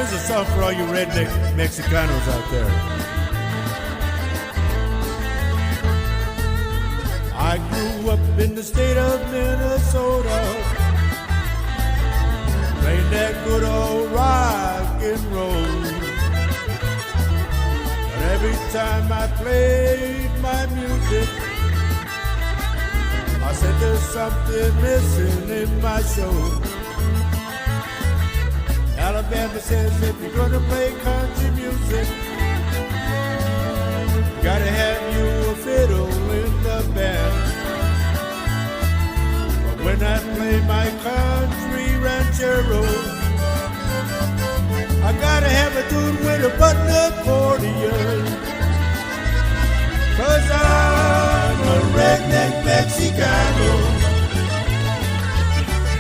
Here's a song for all you redneck Mexicanos out there. I grew up in the state of Minnesota, playing that good old rock and roll. But every time I played my music, I said there's something missing in my show. Alabama says if you're gonna play country music, you gotta have you a fiddle in the band. But when I play my country ranchero, I gotta have a dude with a button accordion. 'Cause I'm a redneck Mexicano.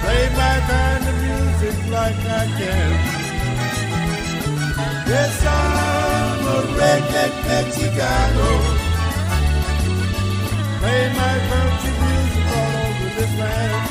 Play my kind of music like I can. Yes, I'm a redneck Mexicano. Play my country music all over this land.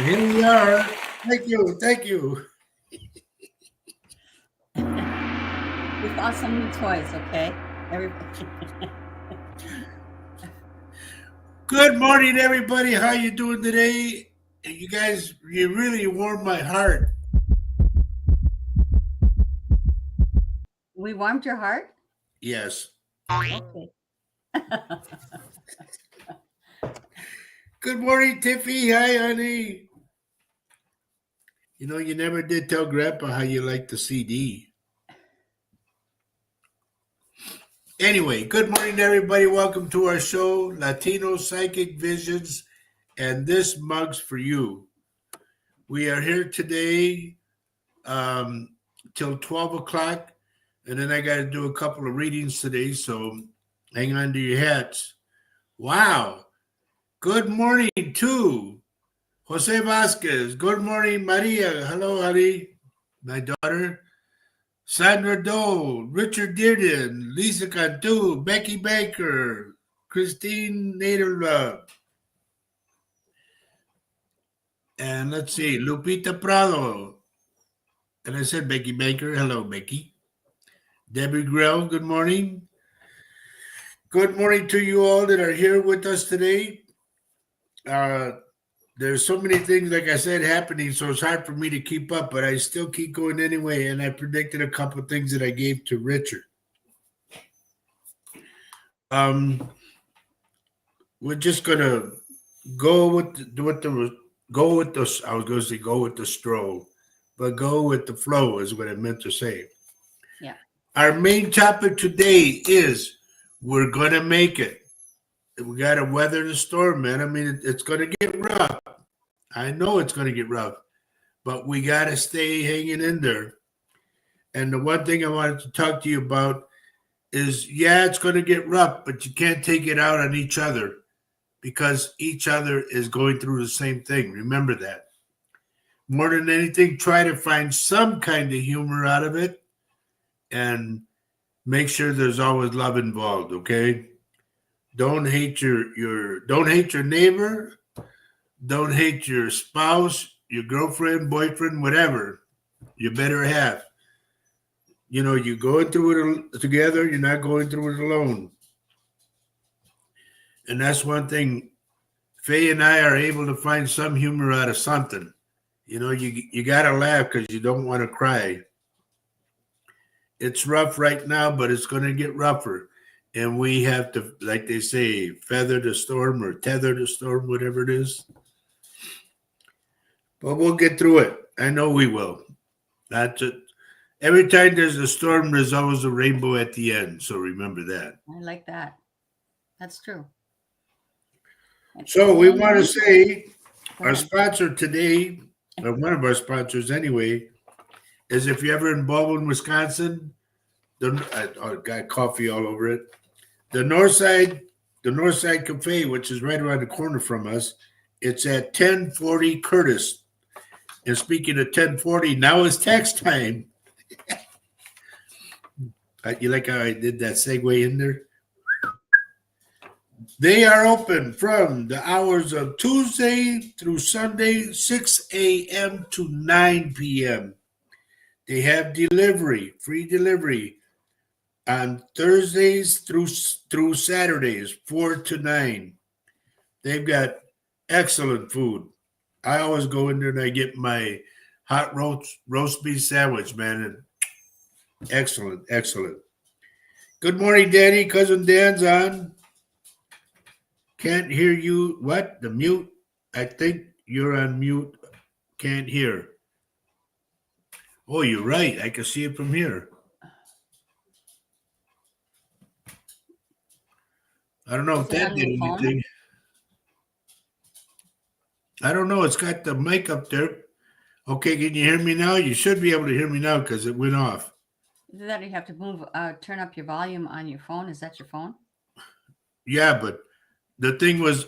Here we are. Thank you. Thank you. We bought some new toys, okay? Everybody. Good morning, everybody. How you doing today? You guys, you really warmed my heart. We warmed your heart? Yes. Okay. Good morning, Tiffy. Hi, honey. You know, you never did tell Grandpa how you like the CD. Anyway, good morning, everybody. Welcome to our show, Latino Psychic Visions, and this mug's for you. We are here today till 12 o'clock, and then I got to do a couple of readings today, so hang on to your hats. Wow. Good morning to Jose Vasquez. Good morning, Maria. Hello, honey. My daughter. Sandra Dole, Richard Dearden, Lisa Cantu, Becky Baker, Christine Naderlove. And let's see, Lupita Prado. And I said Becky Baker. Hello, Becky. Debbie Grell, good morning. Good morning to you all that are here with us today. There's so many things, like I said, happening, so it's hard for me to keep up, but I still keep going anyway, and I predicted a couple of things that I gave to Richard. We're just gonna go with the stroll, but go with the flow is what I meant to say. Yeah. Our main topic today is we're gonna make it. We got to weather the storm, man. I mean, it's going to get rough. I know it's going to get rough, but we got to stay hanging in there. And the one thing I wanted to talk to you about is, yeah, it's going to get rough, but you can't take it out on each other because each other is going through the same thing. Remember that. More than anything, try to find some kind of humor out of it and make sure there's always love involved, okay? Don't hate your neighbor. Don't hate your spouse, your girlfriend, boyfriend, whatever. You better have. You know, you're going through it together. You're not going through it alone. And that's one thing. Faye and I are able to find some humor out of something. You know, you got to laugh because you don't want to cry. It's rough right now, but it's going to get rougher. And we have to, like they say, feather the storm or tether the storm, whatever it is. But we'll get through it. I know we will. That's it. Every time there's a storm, there's always a rainbow at the end. So remember that. I like that. That's true. So we want to say Go Our ahead. sponsor today, or one of our sponsors anyway, is if you're ever in Baldwin, Wisconsin, got coffee all over it. The Northside Cafe, which is right around the corner from us, it's at 1040 Curtis. And speaking of 1040, now is tax time. You like how I did that segue in there? They are open from the hours of Tuesday through Sunday, 6 a.m. to 9 p.m. They have delivery, free delivery on Thursdays through Saturdays, 4 to 9. They've got excellent food. I always go in there and I get my hot roast beef sandwich, man. And excellent, excellent. Good morning, Danny. Cousin Dan's on. Can't hear you. What? The mute? I think you're on mute. Can't hear. Oh, you're right. I can see it from here. I don't know if Is it that on did your phone? anything. I don't know. It's got the mic up there. Okay, can you hear me now? You should be able to hear me now because it went off. Either that or you have to move, turn up your volume on your phone. Is that your phone? Yeah, but the thing was,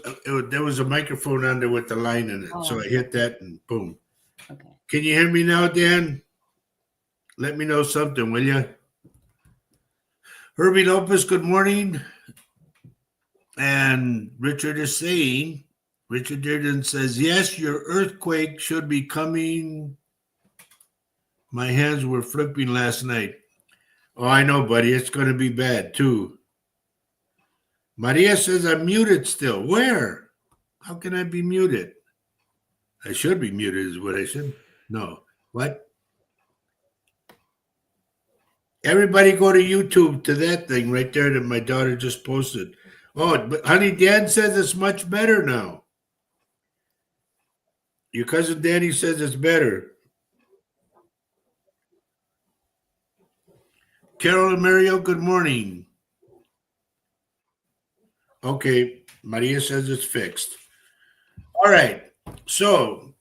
there was a microphone on there with the line in it. Oh, So I hit that and boom. Okay. Can you hear me now, Dan? Let me know something, will you? Herbie Lopez, good morning. And Richard Dearden says, yes, your earthquake should be coming. My hands were flipping last night. Oh, I know, buddy. It's going to be bad, too. Maria says, I'm muted still. Where? How can I be muted? I should be muted is what I should. No. What? Everybody go to YouTube to that thing right there that my daughter just posted. Oh, but honey, Dan says it's much better now. Your cousin Danny says it's better. Carol and Mario, good morning. Okay, Maria says it's fixed. All right, so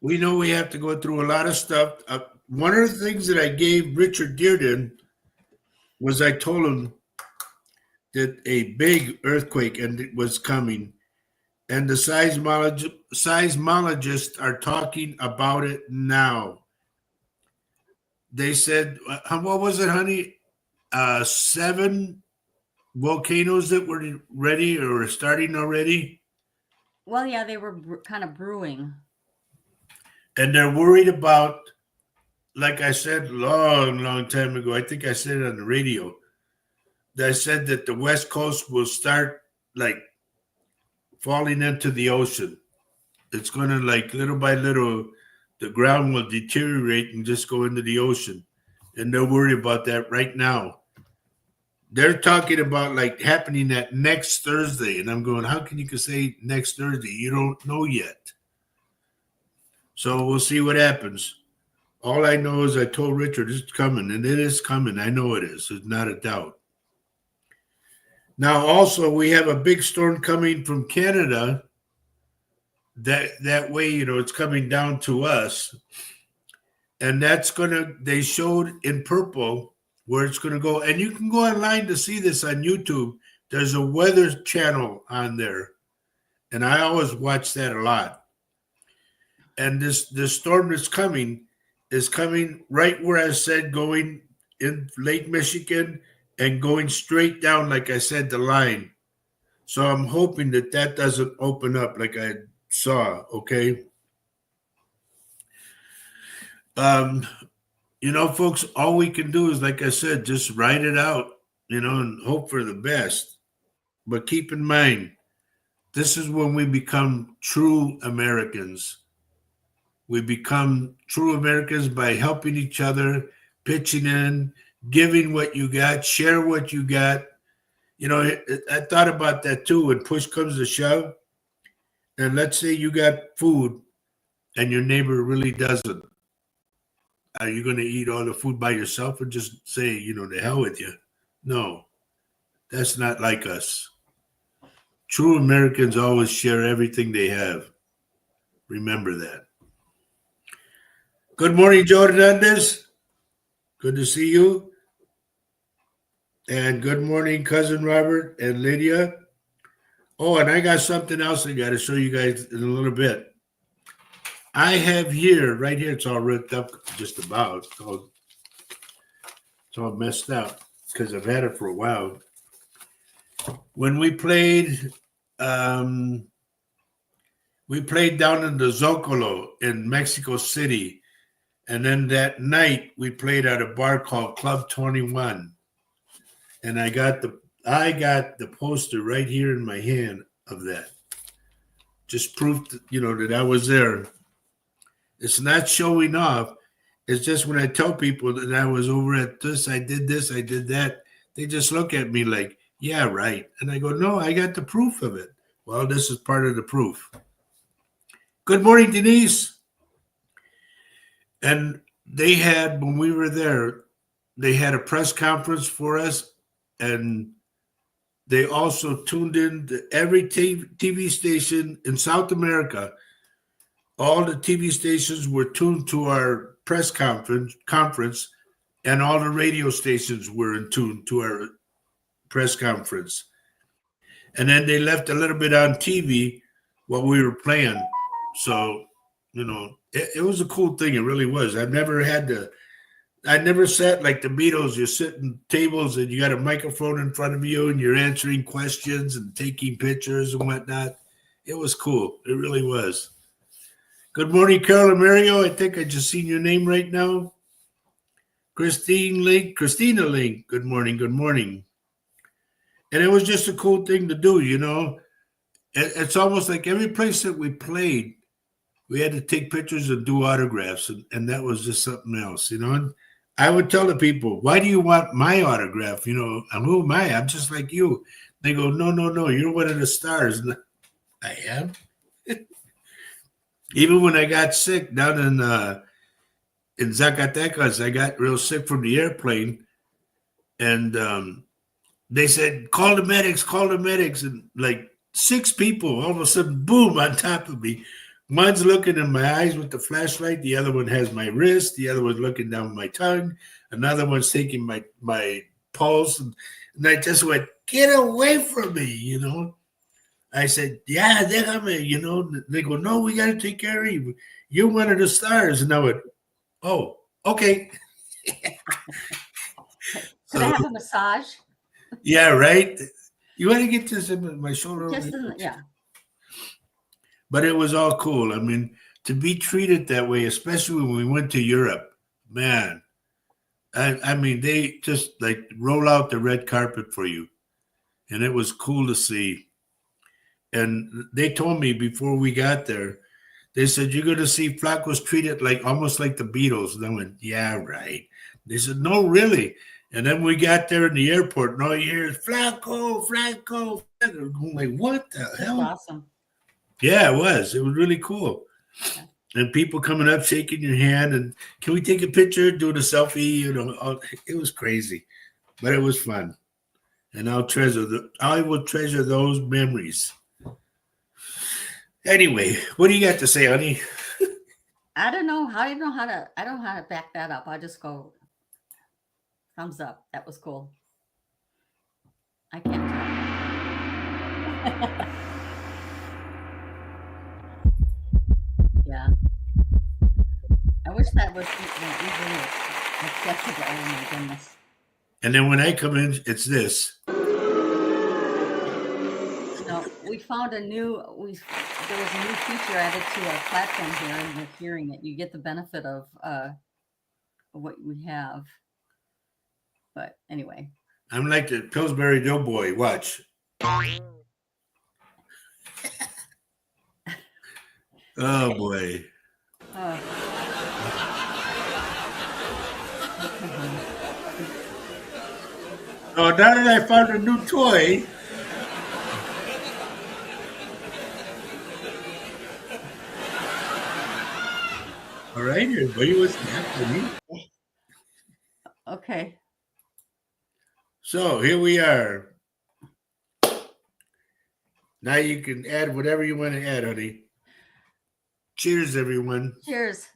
we know we have to go through a lot of stuff. One of the things that I gave Richard Dearden was I told him that a big earthquake and it was coming, and the seismologists are talking about it now. They said, what was it, honey? 7 volcanoes that were ready or starting already. Well, yeah, they were kind of brewing. And they're worried about, like I said long time ago, I think I said it on the radio, that I said that the West Coast will start like falling into the ocean. It's going to like little by little, the ground will deteriorate and just go into the ocean. And they're worried about that right now. They're talking about like happening that next Thursday. And I'm going, how can you say next Thursday? You don't know yet. So we'll see what happens. All I know is I told Richard it's coming, and it is coming. I know it is. There's not a doubt. Now, also, we have a big storm coming from Canada. That way, it's coming down to us. And that's they showed in purple where it's going to go. And you can go online to see this on YouTube. There's a weather channel on there. And I always watch that a lot. And this storm that's coming is coming right where I said, going in Lake Michigan and going straight down, like I said, the line. So I'm hoping that doesn't open up like I saw, okay? Folks, all we can do is, like I said, just write it out, and hope for the best. But keep in mind, this is when we become true Americans. We become true Americans by helping each other, pitching in, giving what you got, share what you got. I thought about that too. When push comes to shove, and let's say you got food and your neighbor really doesn't. Are you going to eat all the food by yourself and just say, the hell with you? No, that's not like us. True Americans always share everything they have. Remember that. Good morning, Joe Hernandez. Good to see you. And good morning, cousin Robert and Lydia. Oh, and I got something else I got to show you guys in a little bit. I have here, right here, it's all ripped up just about. It's all messed up because I've had it for a while. When we played down in the Zocalo in Mexico City. And then that night we played at a bar called Club 21. And I got the poster right here in my hand of that. Just proof that, that I was there. It's not showing off. It's just when I tell people that I was over at this, I did that, they just look at me like, yeah, right. And I go, no, I got the proof of it. Well, this is part of the proof. Good morning, Denise. And they had, when we were there, they had a press conference for us, and they also tuned in to every TV station in South America. All the TV stations were tuned to our press conference, and all the radio stations were in tune to our press conference. And then they left a little bit on TV while we were playing. So, it was a cool thing. It really was. I never sat like the Beatles. You're sitting tables and you got a microphone in front of you and you're answering questions and taking pictures and whatnot. It was cool. It really was. Good morning, Carol and Mario. I think I just seen your name right now. Christina Link. Good morning. Good morning. And it was just a cool thing to do, It's almost like every place that we played, we had to take pictures and do autographs, and that was just something else, And I would tell the people, why do you want my autograph? Who am I? I'm just like you. They go, no, you're one of the stars. And I am. Even when I got sick down in Zacatecas, I got real sick from the airplane, and they said, call the medics, and like 6 people all of a sudden, boom, on top of me. One's looking in my eyes with the flashlight. The other one has my wrist. The other one's looking down my tongue. Another one's taking my pulse. And I just went, get away from me, I said, yeah, déjame, They go, no, we got to take care of you. You're one of the stars. And I went, oh, okay. Could I have a massage? Yeah, right? You want to get this in my shoulder? Yeah. But it was all cool. I mean, to be treated that way, especially when we went to Europe, man, I mean, they just like roll out the red carpet for you. And it was cool to see. And they told me before we got there, they said, you're going to see Flacco's treated almost like the Beatles. And I went, yeah, right. They said, no, really. And then we got there in the airport, and all you hear is Flacco. I'm like, what the hell? That's awesome. Yeah, it was. It was really cool. And people coming up, shaking your hand, and can we take a picture, doing a selfie? It was crazy, but it was fun. And I will treasure those memories. Anyway, what do you got to say, honey? I don't know. I don't know how to back that up. I just go thumbs up. That was cool. I can't tell. Yeah. I wish that was easily accessible. Oh my goodness. And then when I come in, it's this. No, we found there was a new feature added to our platform here, and we're hearing it. You get the benefit of what we have. But anyway. I'm like the Pillsbury Doughboy. Watch. Oh, boy. Oh, now that I found a new toy. All right, everybody, what's happening? Okay. So here we are. Now you can add whatever you want to add, honey. Cheers, everyone. Cheers.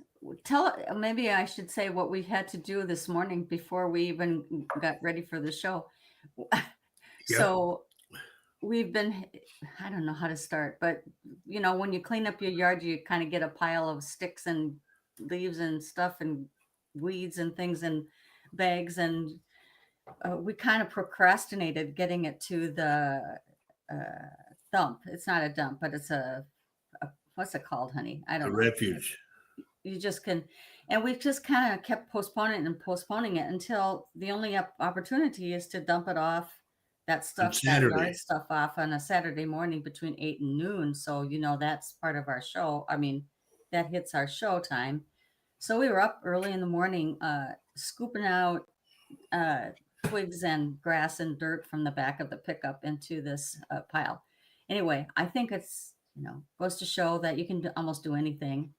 Maybe I should say what we had to do this morning before we even got ready for the show. So we've been, I don't know how to start, but when you clean up your yard, you kind of get a pile of sticks and leaves and stuff and weeds and things in bags. And we kind of procrastinated getting it to the dump. It's not a dump, but it's what's it called, honey? I don't A know. refuge. You just can, and we've just kind of kept postponing it until the only opportunity is to dump it off, that yard stuff off on a Saturday morning between 8 and noon. So, that's part of our show. I mean, that hits our show time. So we were up early in the morning, scooping out twigs and grass and dirt from the back of the pickup into this pile. Anyway, I think it's, goes to show that you can almost do anything.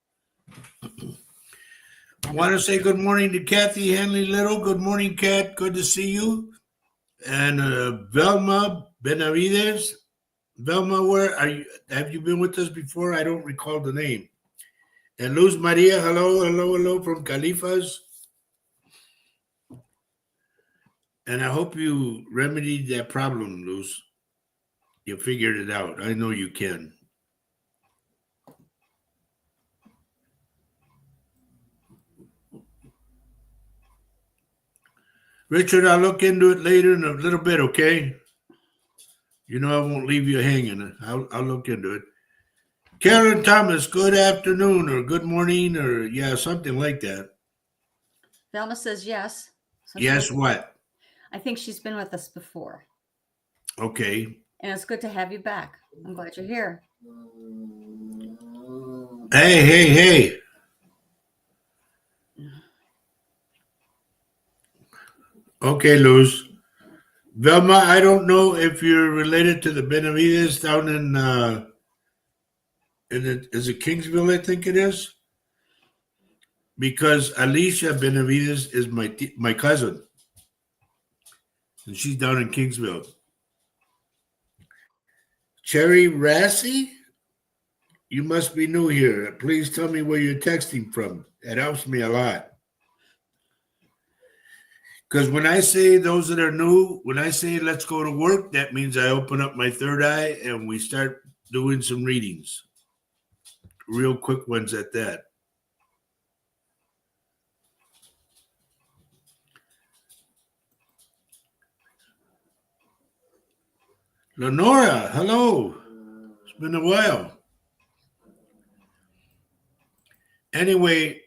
I want to say good morning to Kathy Henley Little. Good morning, Kat. Good to see you. And Velma Benavides. Velma, where are you? Have you been with us before? I don't recall the name. And Luz Maria, hello from Califas. And I hope you remedied that problem, Luz. You figured it out. I know you can. Richard, I'll look into it later in a little bit, okay? I won't leave you hanging. I'll look into it. Karen Thomas, good afternoon or good morning or something like that. Velma says yes. Yes, what? I think she's been with us before. Okay. And it's good to have you back. I'm glad you're here. Hey. Okay, Luz. Velma, I don't know if you're related to the Benavides down in is it Kingsville, I think it is? Because Alicia Benavides is my cousin. And she's down in Kingsville. Cherry Rassi? You must be new here. Please tell me where you're texting from. That helps me a lot. Because when I say those that are new, when I say let's go to work, that means I open up my third eye and we start doing some readings. Real quick ones at that. Lenora, hello. It's been a while. Anyway,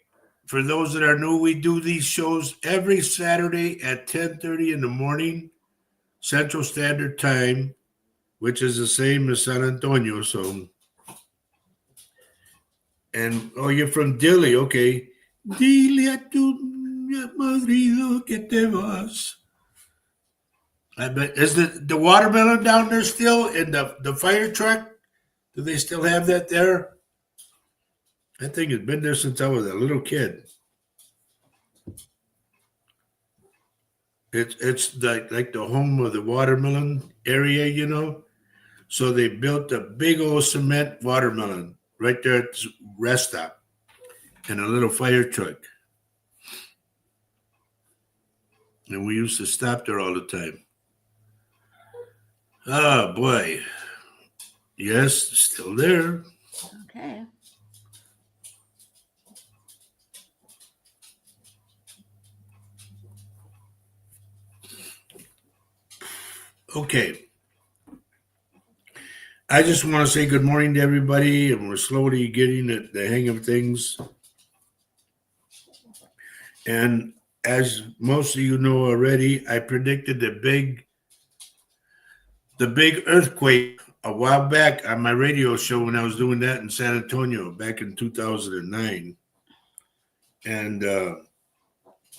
for those that are new, we do these shows every Saturday at 10:30 in the morning, Central Standard Time, which is the same as San Antonio. So, and you're from Dili, okay. Dile a tu marido que te vas. I bet is the watermelon down there still in the fire truck? Do they still have that there? I think it's been there since I was a little kid. It's like the home of the watermelon area, So they built a big old cement watermelon right there at the rest stop and a little fire truck. And we used to stop there all the time. Oh, boy. Yes, still there. Okay. Okay. I just want to say good morning to everybody, and we're slowly getting the hang of things. And as most of you know already, I predicted the big earthquake a while back on my radio show when I was doing that in San Antonio back in 2009. And the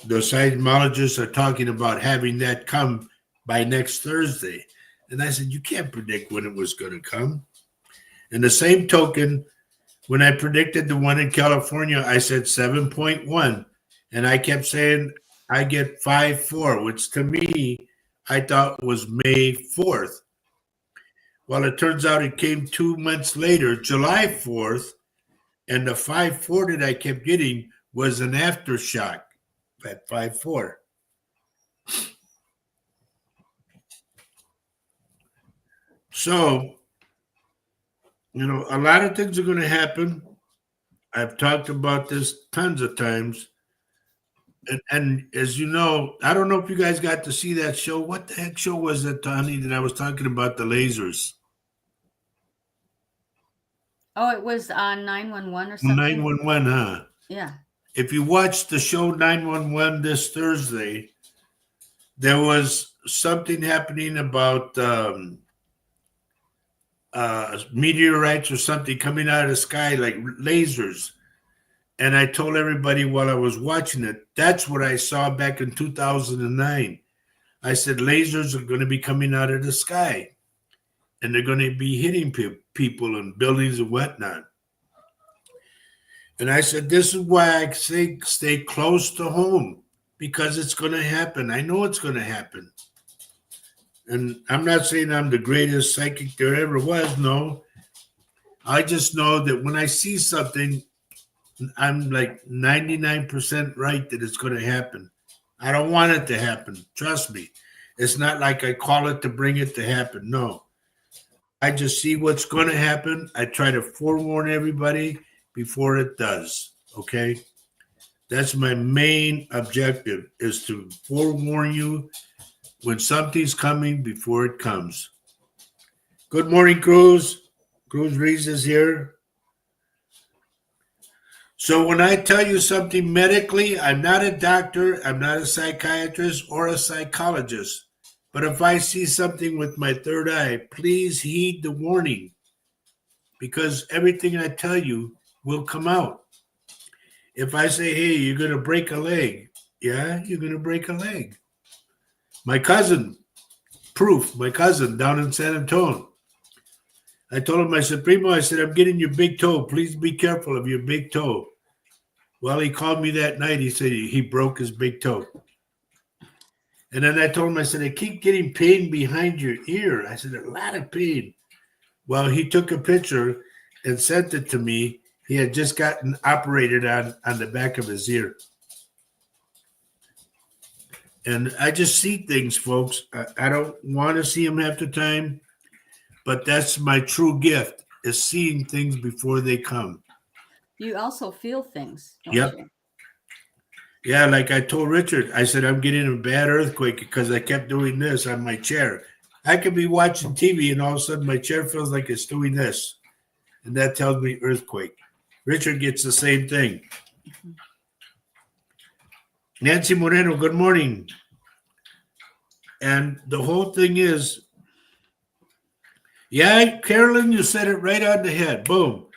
seismologists are talking about having that come by next Thursday. And I said, you can't predict when it was going to come. And the same token, when I predicted the one in California, I said 7.1. And I kept saying I get 5.4, which to me, I thought was May 4th. Well, it turns out it came 2 months later, July 4th, And the 5.4 that I kept getting was an aftershock at 5.4. So, a lot of things are going to happen. I've talked about this tons of times. And as you know, I don't know if you guys got to see that show. What the heck show was that, Tony, that I was talking about the lasers? Oh, it was on 911 or something? 911, huh? Yeah. If you watched the show 911 this Thursday, there was something happening about meteorites or something coming out of the sky like lasers. And I told everybody while I was watching it, that's what I saw back in 2009. I said, lasers are going to be coming out of the sky and they're going to be hitting people and buildings and whatnot. And I said, this is why I say stay close to home, because it's going to happen. I know it's going to happen. And I'm not saying I'm the greatest psychic there ever was. No. I just know that when I see something, I'm like 99% right that it's going to happen. I don't want it to happen. Trust me. It's not like I call it to bring it to happen. No. I just see what's going to happen. I try to forewarn everybody before it does. Okay? That's my main objective, is to forewarn you when something's coming before it comes. Good morning, Cruz. Cruz Reese is here. So when I tell you something medically, I'm not a doctor, I'm not a psychiatrist or a psychologist. But if I see something with my third eye, please heed the warning, because everything I tell you will come out. If I say, hey, you're going to break a leg, yeah, you're going to break a leg. My cousin down in San Antonio, I told him, I said, Primo, I said, I'm getting your big toe. Please be careful of your big toe. Well, he called me that night. He said he broke his big toe. And then I told him, I said, I keep getting pain behind your ear. I said, a lot of pain. Well, he took a picture and sent it to me. He had just gotten operated on the back of his ear. And I just see things, folks. I don't want to see them half the time, but that's my true gift, is seeing things before they come. You also feel things, don't Yep. you? Yeah, like I told Richard, I said, I'm getting a bad earthquake because I kept doing this on my chair. I could be watching TV and all of a sudden my chair feels like it's doing this. And that tells me earthquake. Richard gets the same thing. Mm-hmm. Nancy Moreno, good morning. And the whole thing is, yeah, Carolyn, you said it right on the head. Boom.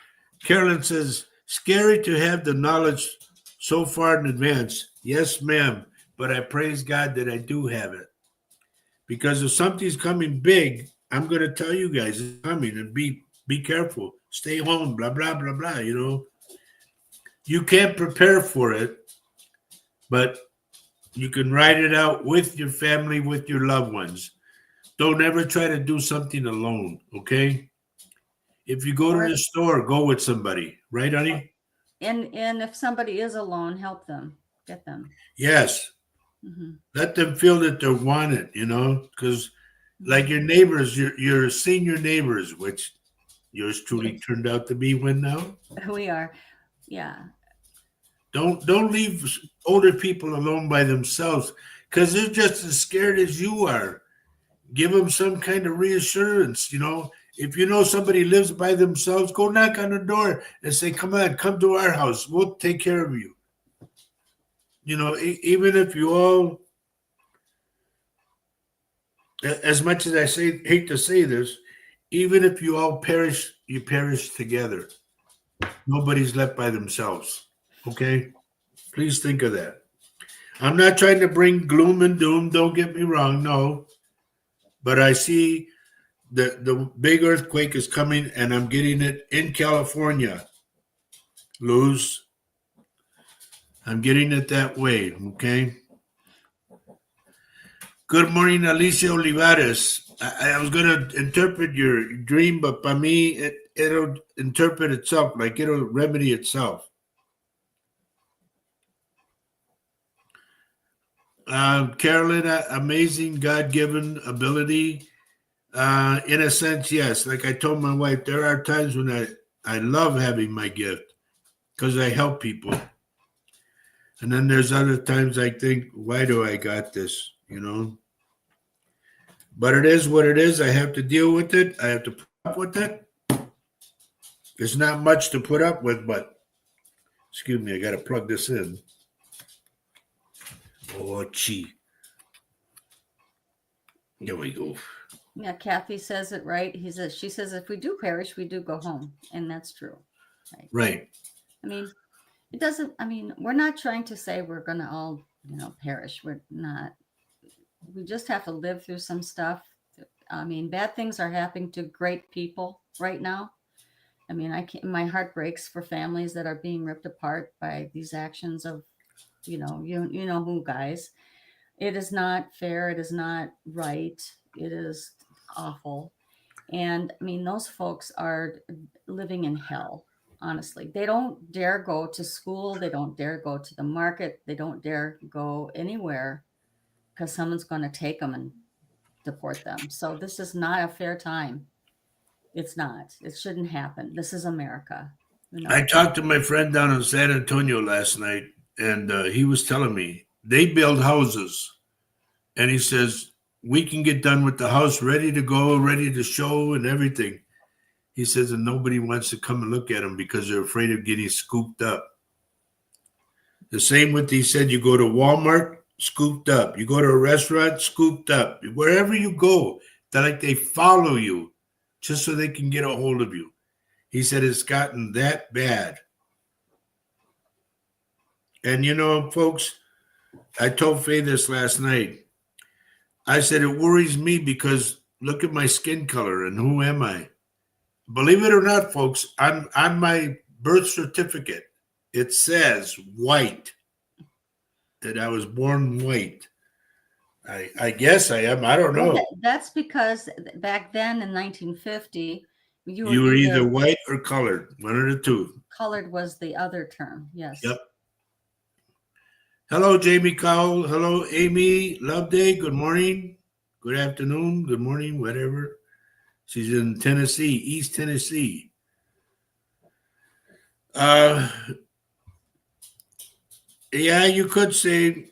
Carolyn says, scary to have the knowledge so far in advance. Yes, ma'am. But I praise God that I do have it. Because if something's coming big, I'm going to tell you guys it's coming, and be careful. Stay home, blah, blah, blah, blah. You can't prepare for it, but you can write it out with your family, with your loved ones. Don't ever try to do something alone, okay? If you go to the store, go with somebody. Right, honey? And if somebody is alone, help them. Get them. Yes. Mm-hmm. Let them feel that they're wanted, because like your neighbors, your senior neighbors, which yours truly turned out to be one now. We are. Yeah. Don't leave older people alone by themselves, because they're just as scared as you are. Give them some kind of reassurance, If you know somebody lives by themselves, go knock on the door and say, come on, come to our house. We'll take care of you. Even if you all, as much as I hate to say this, even if you all perish, you perish together. Nobody's left by themselves. Okay? Please think of that. I'm not trying to bring gloom and doom. Don't get me wrong. No. But I see the big earthquake is coming, and I'm getting it in California. Luz. I'm getting it that way. Okay? Good morning, Alicia Olivares. I was going to interpret your dream, but by me, it'll interpret itself, like it'll remedy itself. Carolyn, amazing God-given ability. In a sense, yes. Like I told my wife, there are times when I love having my gift because I help people. And then there's other times I think, why do I got this? But it is what it is. I have to deal with it. I have to put up with it. There's not much to put up with, but excuse me, I got to plug this in. Oh, gee. There we go. Yeah, Kathy says it right. She says, if we do perish, we do go home. And that's true. Right. I mean, we're not trying to say we're going to all, perish. We're not. We just have to live through some stuff. I mean, bad things are happening to great people right now. I mean, my heart breaks for families that are being ripped apart by these actions of, you know who, guys. It is not fair. It is not right. It is awful. And I mean, those folks are living in hell. Honestly, they don't dare go to school. They don't dare go to the market. They don't dare go anywhere because someone's going to take them and deport them. So this is not a fair time. It's not. It shouldn't happen. This is America. I talked to my friend down in San Antonio last night, and he was telling me they build houses. And he says, we can get done with the house ready to go, ready to show and everything. He says, and nobody wants to come and look at them because they're afraid of getting scooped up. The same with, he said, you go to Walmart, scooped up. You go to a restaurant, scooped up. Wherever you go, they follow you just so they can get a hold of you. He said it's gotten that bad. And folks, I told Faye this last night. I said, it worries me because look at my skin color and who am I? Believe it or not, folks, on my birth certificate, it says white, that I was born white. I guess I am. I don't know. That's because back then in 1950, you were either white or colored, one of the two. Colored was the other term, yes. Yep. Hello, Jamie Cowell. Hello, Amy Loveday. Good morning. Good afternoon. Good morning, whatever. She's in Tennessee, East Tennessee. Yeah, you could say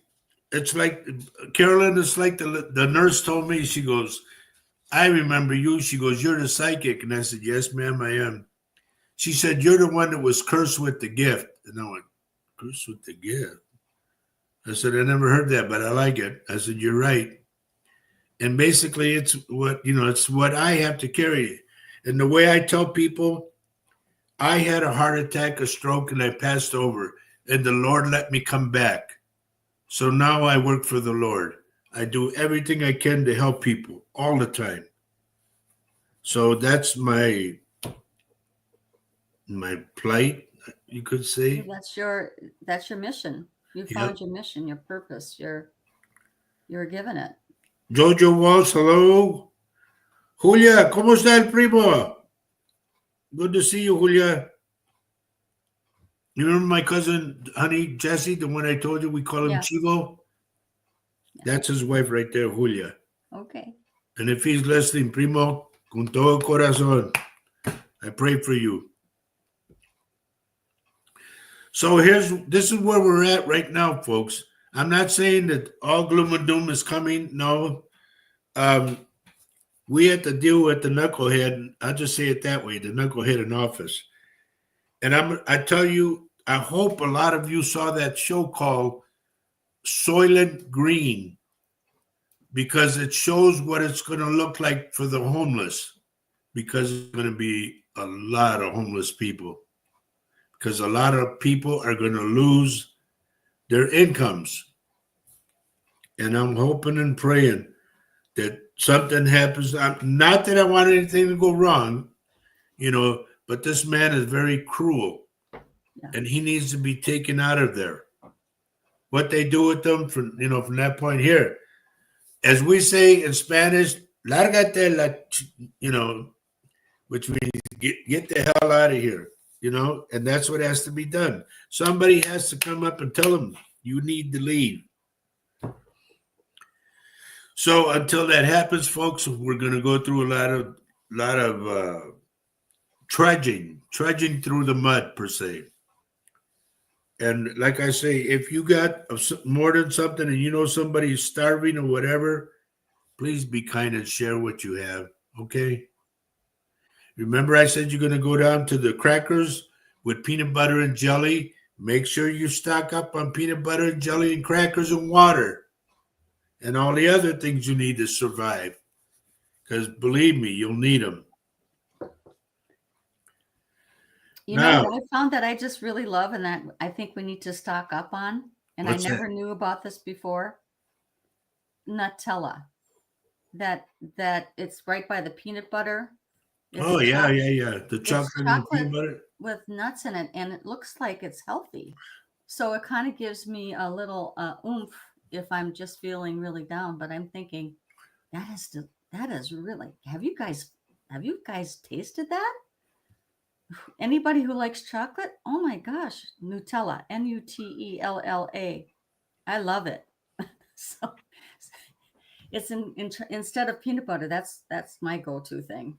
it's like, Carolyn, it's like the nurse told me, she goes, I remember you. She goes, you're the psychic. And I said, yes, ma'am, I am. She said, you're the one that was cursed with the gift. And I went, cursed with the gift? I said, I never heard that, but I like it. I said, you're right. And basically it's what I have to carry. And the way I tell people, I had a heart attack, a stroke, and I passed over. And the Lord let me come back. So now I work for the Lord. I do everything I can to help people all the time. So that's my plight, you could say. That's your mission. You found your mission, your purpose. You're given it. Jojo Walsh, hello. Julia, ¿cómo está el primo? Good to see you, Julia. You remember my cousin, honey, Jesse, the one I told you we call him Chivo? Yeah. That's his wife right there, Julia. Okay. And if he's listening, primo, con todo corazón, I pray for you. So this is where we're at right now, folks. I'm not saying that all gloom and doom is coming. No. We have to deal with the knucklehead. I'll just say it that way, the knucklehead in office. And I tell you, I hope a lot of you saw that show called Soylent Green, because it shows what it's going to look like for the homeless, because there's going to be a lot of homeless people, because a lot of people are going to lose their incomes. And I'm hoping and praying that something happens. Not that I want anything to go wrong, but this man is very cruel, and he needs to be taken out of there. What they do with them from that point here, as we say in Spanish, lárgate which means get the hell out of here, and that's what has to be done. Somebody has to come up and tell them you need to leave. So until that happens, folks, we're going to go through a lot of trudging through the mud per se. And like I say, if you got more than something and you know somebody's starving or whatever, please be kind and share what you have. Okay. Remember, I said you're going to go down to the crackers with peanut butter and jelly. Make sure you stock up on peanut butter and jelly and crackers and water and all the other things you need to survive. Because believe me, you'll need them. You know what I found that I just really love and that I think we need to stock up on, and I never knew about this before? Nutella. That it's right by the peanut butter. Oh, yeah. The chocolate and the peanut butter. With nuts in it, and it looks like it's healthy. So it kind of gives me a little oomph if I'm just feeling really down. But I'm thinking that is really. Have you guys tasted that? Anybody who likes chocolate? Oh my gosh, Nutella, Nutella. I love it. So it's instead of peanut butter. That's my go-to thing.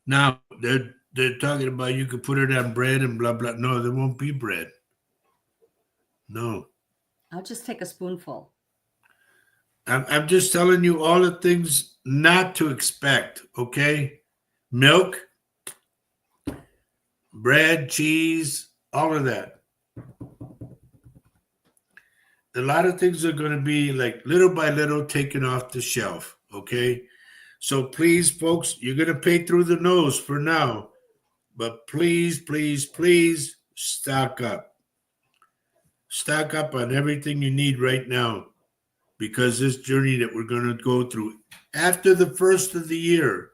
Now they're talking about you could put it on bread and blah blah. No, there won't be bread. No. I'll just take a spoonful. I'm just telling you all the things not to expect. Okay, milk, bread, cheese, all of that. A lot of things are going to be like little by little taken off the shelf. Okay. So please, folks, you're going to pay through the nose for now, but please, please, please stock up. Stock up on everything you need right now, because this journey that we're going to go through after the first of the year,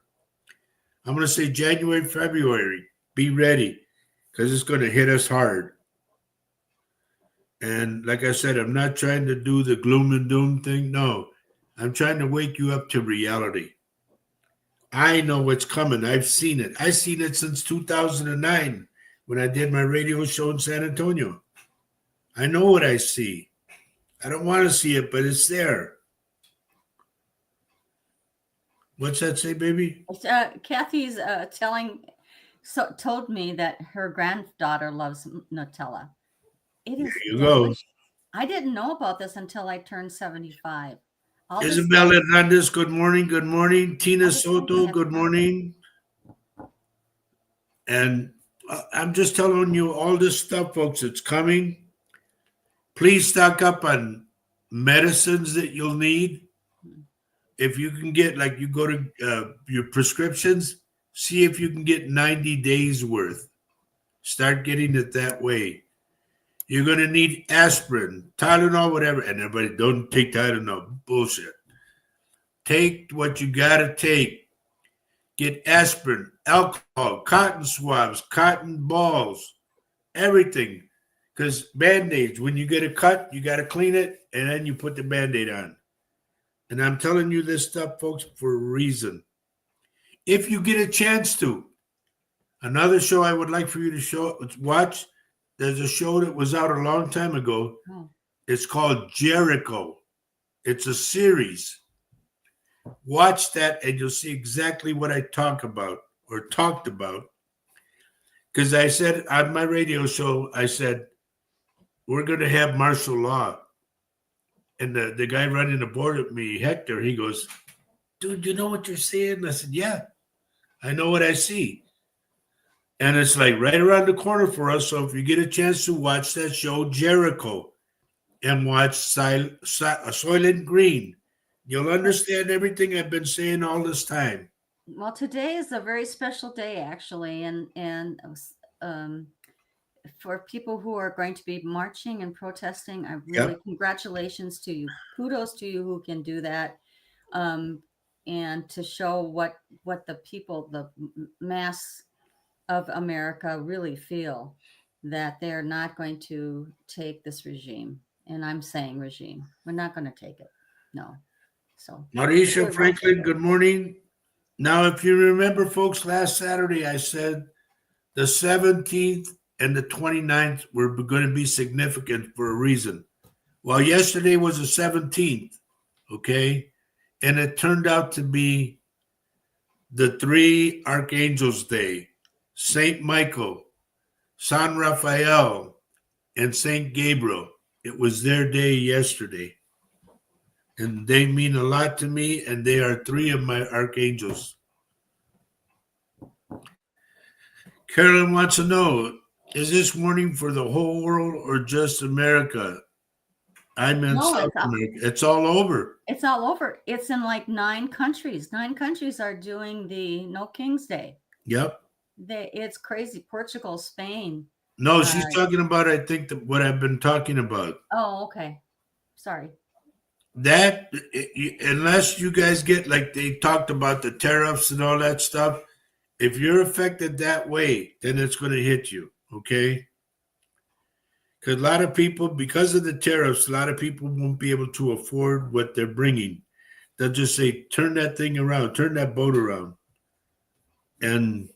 I'm going to say January, February, be ready, because it's going to hit us hard. And like I said, I'm not trying to do the gloom and doom thing. No, I'm trying to wake you up to reality. I know what's coming. I've seen it. I've seen it since 2009 when I did my radio show in San Antonio. I know what I see. I don't want to see it, but it's there. What's that say, baby? Kathy's told me that her granddaughter loves Nutella. It is delicious. I didn't know about this until I turned 75. Isabel Hernandez, good morning. Good morning. Tina Soto, good morning. And I'm just telling you all this stuff, folks. It's coming. Please stock up on medicines that you'll need. If you can get, like, you go to your prescriptions, see if you can get 90 days worth. Start getting it that way. You're going to need aspirin, Tylenol, whatever. And everybody, don't take Tylenol. Bullshit. Take what you got to take. Get aspirin, alcohol, cotton swabs, cotton balls, everything. Because Band-Aids, when you get a cut, you got to clean it, and then you put the Band-Aid on. And I'm telling you this stuff, folks, for a reason. If you get a chance to. Another show I would like for you to watch, there's a show that was out a long time ago. Oh. It's called Jericho. It's a series. Watch that and you'll see exactly what I talked about. Because I said on my radio show, I said, we're going to have martial law. And the guy running the board with me, Hector, he goes, dude, you know what you're saying? I said, yeah, I know what I see. And it's like right around the corner for us. So if you get a chance to watch that show, Jericho, and watch Soylent Green, you'll understand everything I've been saying all this time. Well, today is a very special day, actually. And for people who are going to be marching and protesting, I really congratulations to you. Kudos to you who can do that. And to show what the people, the mass of America really feel, that they're not going to take this regime. And I'm saying regime. We're not going to take it. No. So Marisha Franklin, good morning. Now, if you remember, folks, last Saturday I said the 17th and the 29th were going to be significant for a reason. Well, yesterday was the 17th, okay? And it turned out to be the three archangels' day: Saint Michael, San Raphael, and Saint Gabriel. It was their day yesterday. And they mean a lot to me, and they are three of my archangels. Carolyn wants to know, is this warning for the whole world or just America? I'm in No, South America. It's all over. It's all over. It's in like 9 countries. 9 countries are doing the No King's Day. Yep. It's crazy. Portugal, Spain. No, she's talking about, I think, what I've been talking about. Oh, okay. Sorry. That, unless you guys get, like they talked about the tariffs and all that stuff, if you're affected that way, then it's going to hit you, okay? Because a lot of people, because of the tariffs, a lot of people won't be able to afford what they're bringing. They'll just say, turn that thing around, turn that boat around. And,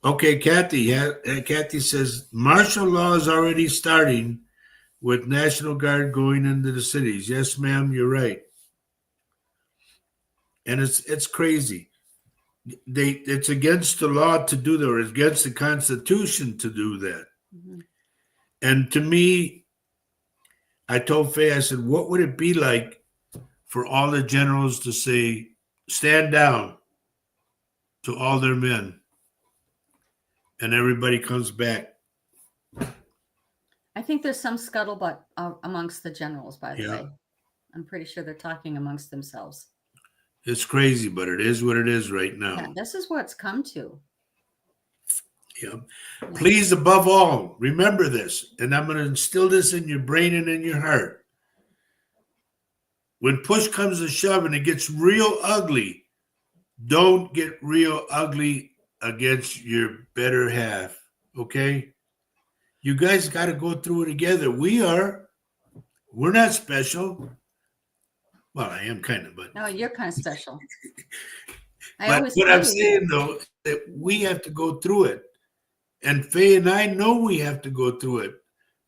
okay, Kathy says, martial law is already starting with National Guard going into the cities. Yes, ma'am, you're right. And it's crazy. It's against the law to do that, or it's against the Constitution to do that. Mm-hmm. And to me, I told Faye, I said, what would it be like for all the generals to say, stand down to all their men, and everybody comes back? I think there's some scuttlebutt amongst the generals, by the way. I'm pretty sure they're talking amongst themselves. It's crazy, but it is what it is right now. Yeah, this is what it's come to. Yeah. Please, above all, remember this, and I'm going to instill this in your brain and in your heart. When push comes to shove and it gets real ugly, don't get real ugly against your better half, okay? You guys got to go through it together. We're not special. Well, I am kind of, but. No, you're kind of special. But what I'm saying, though, that we have to go through it. And Faye and I know we have to go through it,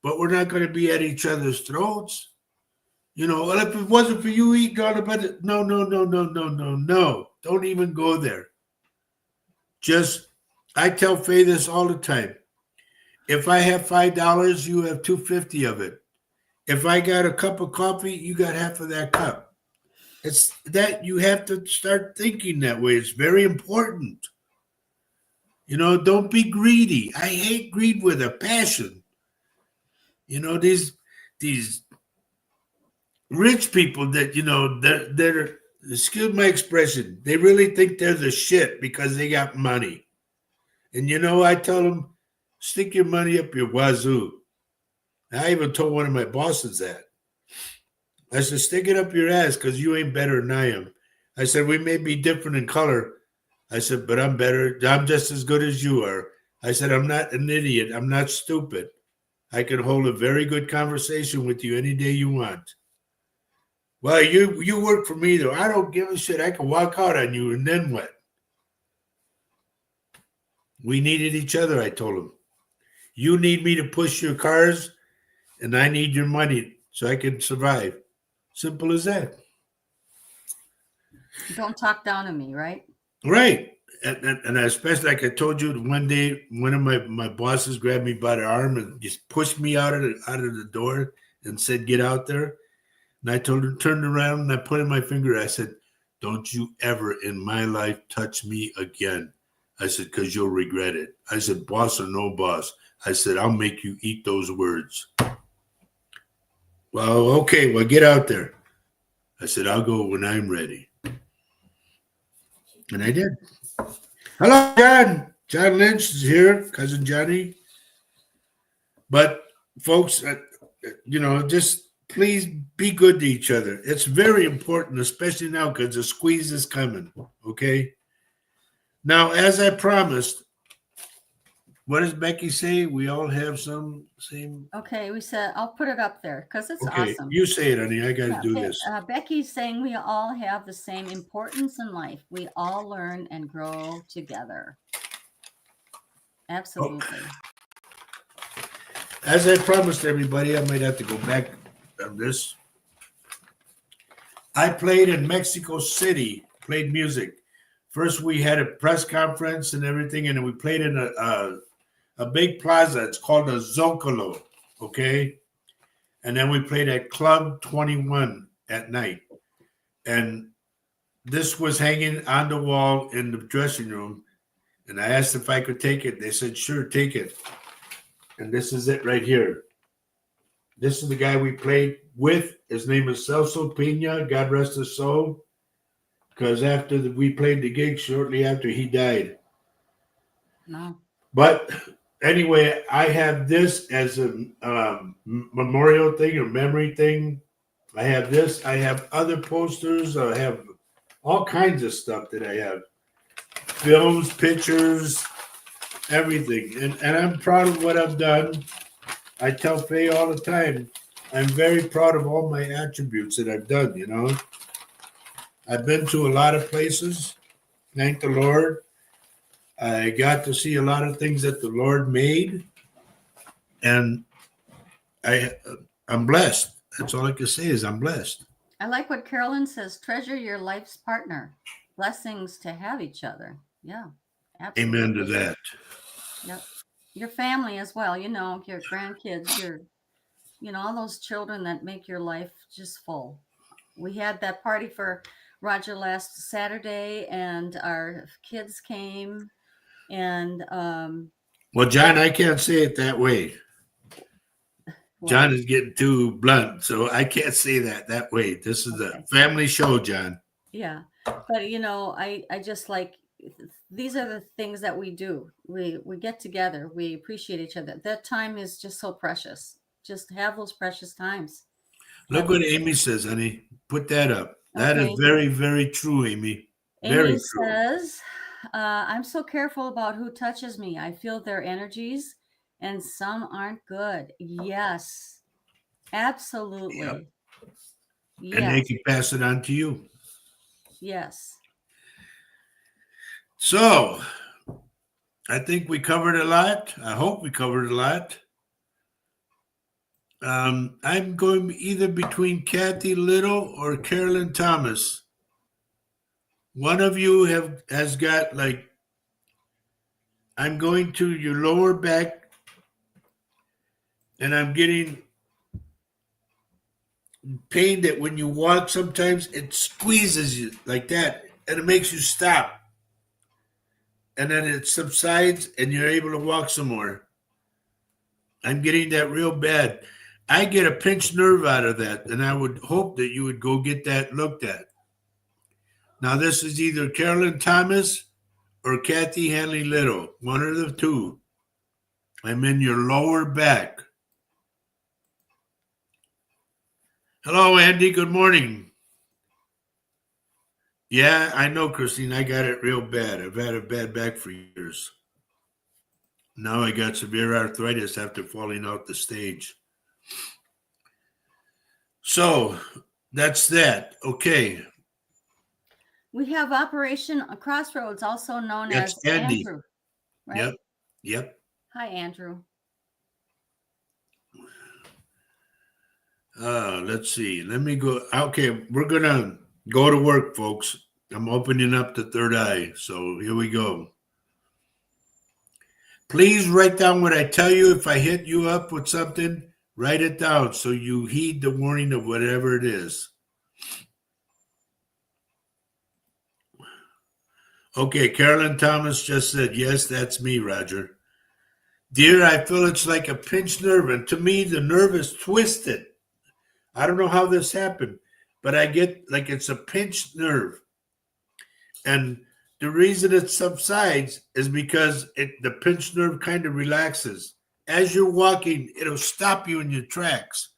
but we're not going to be at each other's throats. You know, well, if it wasn't for you eating all the better. No. Don't even go there. I tell Faye this all the time. If I have $5, you have $2.50 of it. If I got a cup of coffee, you got half of that cup. It's that you have to start thinking that way. It's very important. You know, don't be greedy. I hate greed with a passion. You know, these rich people that, you know, they're excuse my expression, they really think they're the shit because they got money. And, you know, I tell them, stick your money up your wazoo. I even told one of my bosses that. I said, stick it up your ass because you ain't better than I am. I said, we may be different in color. I said, but I'm better. I'm just as good as you are. I said, I'm not an idiot. I'm not stupid. I can hold a very good conversation with you any day you want. Well, you work for me, though. I don't give a shit. I can walk out on you, and then what? We needed each other, I told him. You need me to push your cars, and I need your money so I can survive. Simple as that. Don't talk down to me, right? Right. And especially, like I told you, one day, one of my bosses grabbed me by the arm and just pushed me out of the door and said, get out there. And I told her, turned around, and I put in my finger. I said, don't you ever in my life touch me again. I said, because you'll regret it. I said, boss or no boss. I said, I'll make you eat those words. Well, okay, well, get out there. I said, I'll go when I'm ready. And I did. Hello, John. John Lynch is here, Cousin Johnny. But, folks, you know, just please be good to each other. It's very important, especially now because the squeeze is coming, okay? Now, as I promised, what does Becky say? We all have some same. Okay, we said I'll put it up there because it's Okay, awesome. you say it, honey. I got to Yeah, do this. Becky's saying we all have the same importance in life. We all learn and grow together. Oh, Absolutely. as I promised everybody, I might have to go back on this. I played in Mexico City, played music. First, we had a press conference and everything, and then we played in a big plaza. It's called a Zocalo, okay? And then we played at Club 21 at night. And this was hanging on the wall in the dressing room. And I asked if I could take it. They said, sure, take it. And this is it right here. This is the guy we played with. His name is Celso Pina. God rest his soul. Because after we played the gig, shortly after he died. No. But anyway, I have this as a memorial thing or memory thing. I have this. I have other posters. I have all kinds of stuff that I have. Films, pictures, everything. And I'm proud of what I've done. I tell Faye all the time, I'm very proud of all my attributes that I've done, you know. I've been to a lot of places. Thank the Lord. I got to see a lot of things that the Lord made. And I'm blessed. That's all I can say is I'm blessed. I like what Carolyn says, treasure your life's partner. Blessings to have each other. Yeah, absolutely. Amen to that. Yep. Your family as well, you know, your grandkids, all those children that make your life just full. We had that party for Roger last Saturday, and our kids came, and Well, John, I can't say it that way. John is getting too blunt, so I can't say that way. This is a family show, John. Yeah, but I just like, these are the things that we do. We get together. We appreciate each other. That time is just so precious. Just have those precious times. Look what Amy says, honey. Put that up. That is Okay. very, very true, Amy. Very Amy true. says, I'm so careful about who touches me. I feel their energies, and some aren't good. Yes, absolutely. Yep. Yes. And they can pass it on to you. Yes. So, I think we covered a lot. I hope we covered a lot. I'm going either between Kathy Little or Carolyn Thomas. One of you has got like, I'm going to your lower back and I'm getting pain that when you walk, sometimes it squeezes you like that and it makes you stop. And then it subsides and you're able to walk some more. I'm getting that real bad. I get a pinched nerve out of that, and I would hope that you would go get that looked at. Now, this is either Carolyn Thomas or Kathy Hanley Little, one of the two. I'm in your lower back. Hello, Andy. Good morning. Yeah, I know, Christine. I got it real bad. I've had a bad back for years. Now I got severe arthritis after falling out the stage. So that's that. Okay. We have Operation Crossroads, also known That's as Andy. Andrew. Right? Yep. Hi, Andrew. Let's see. Let me go. Okay, we're going to go to work, folks. I'm opening up the third eye. So here we go. Please write down what I tell you. If I hit you up with something, write it down so you heed the warning of whatever it is. Okay, Carolyn Thomas just said, yes, that's me, Roger. Dear, I feel it's like a pinched nerve, and to me, the nerve is twisted. I don't know how this happened, but I get like it's a pinched nerve. And the reason it subsides is because the pinched nerve kind of relaxes. As you're walking, it'll stop you in your tracks.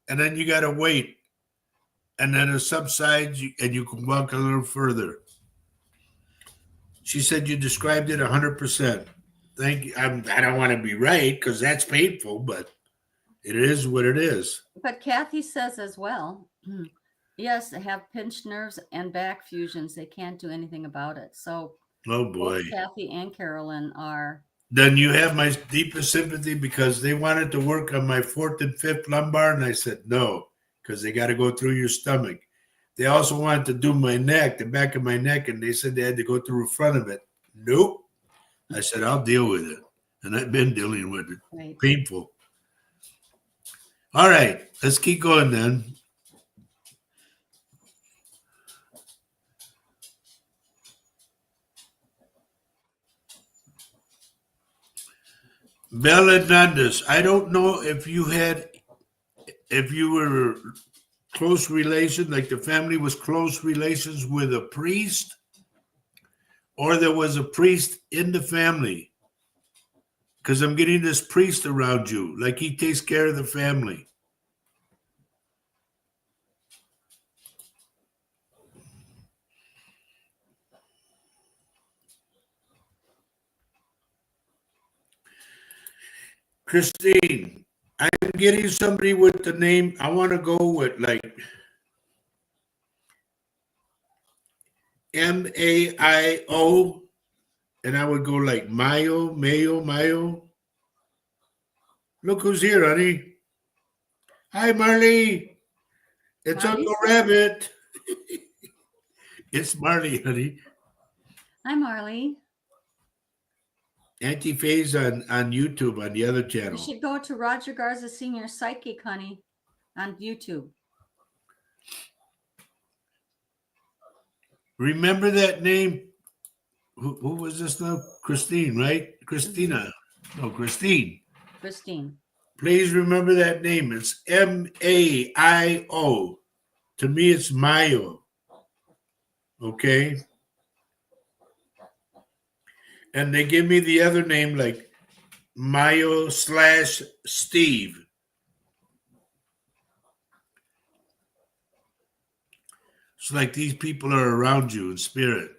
And then you got to wait. And then it subsides and you can walk a little further. She said you described it 100%. Thank you. I don't want to be right because that's painful, but it is what it is. But Kathy says as well, yes, they have pinched nerves and back fusions. They can't do anything about it. So Oh both boy. Kathy and Carolyn are. Then you have my deepest sympathy because they wanted to work on my fourth and fifth lumbar, and I said no because they got to go through your stomach. They also wanted to do my neck, the back of my neck, and they said they had to go through the front of it. Nope. I said I'll deal with it, and I've been dealing with it. Right. Painful. All right, let's keep going then. Bel Hernandez, I don't know if you were close relation, like the family was close relations with a priest, or there was a priest in the family. Because I'm getting this priest around you, like he takes care of the family. Christine, I'm getting somebody with the name. I want to go with like Maio, and I would go like Mayo. Look who's here, honey. Hi, Marley. It's Marley's Uncle here. Rabbit. It's Marley, honey. Hi, Marley. Auntie Faye's on YouTube on the other You channel. should go to Roger Garza Senior Psychic, honey, on YouTube. Remember that name? Who was this now? Christine, right? Christina. No, Christine. Christine. Please remember that name. It's Maio. To me, it's Mayo. Okay? And they give me the other name like Mayo/Steve. It's like these people are around you in spirit.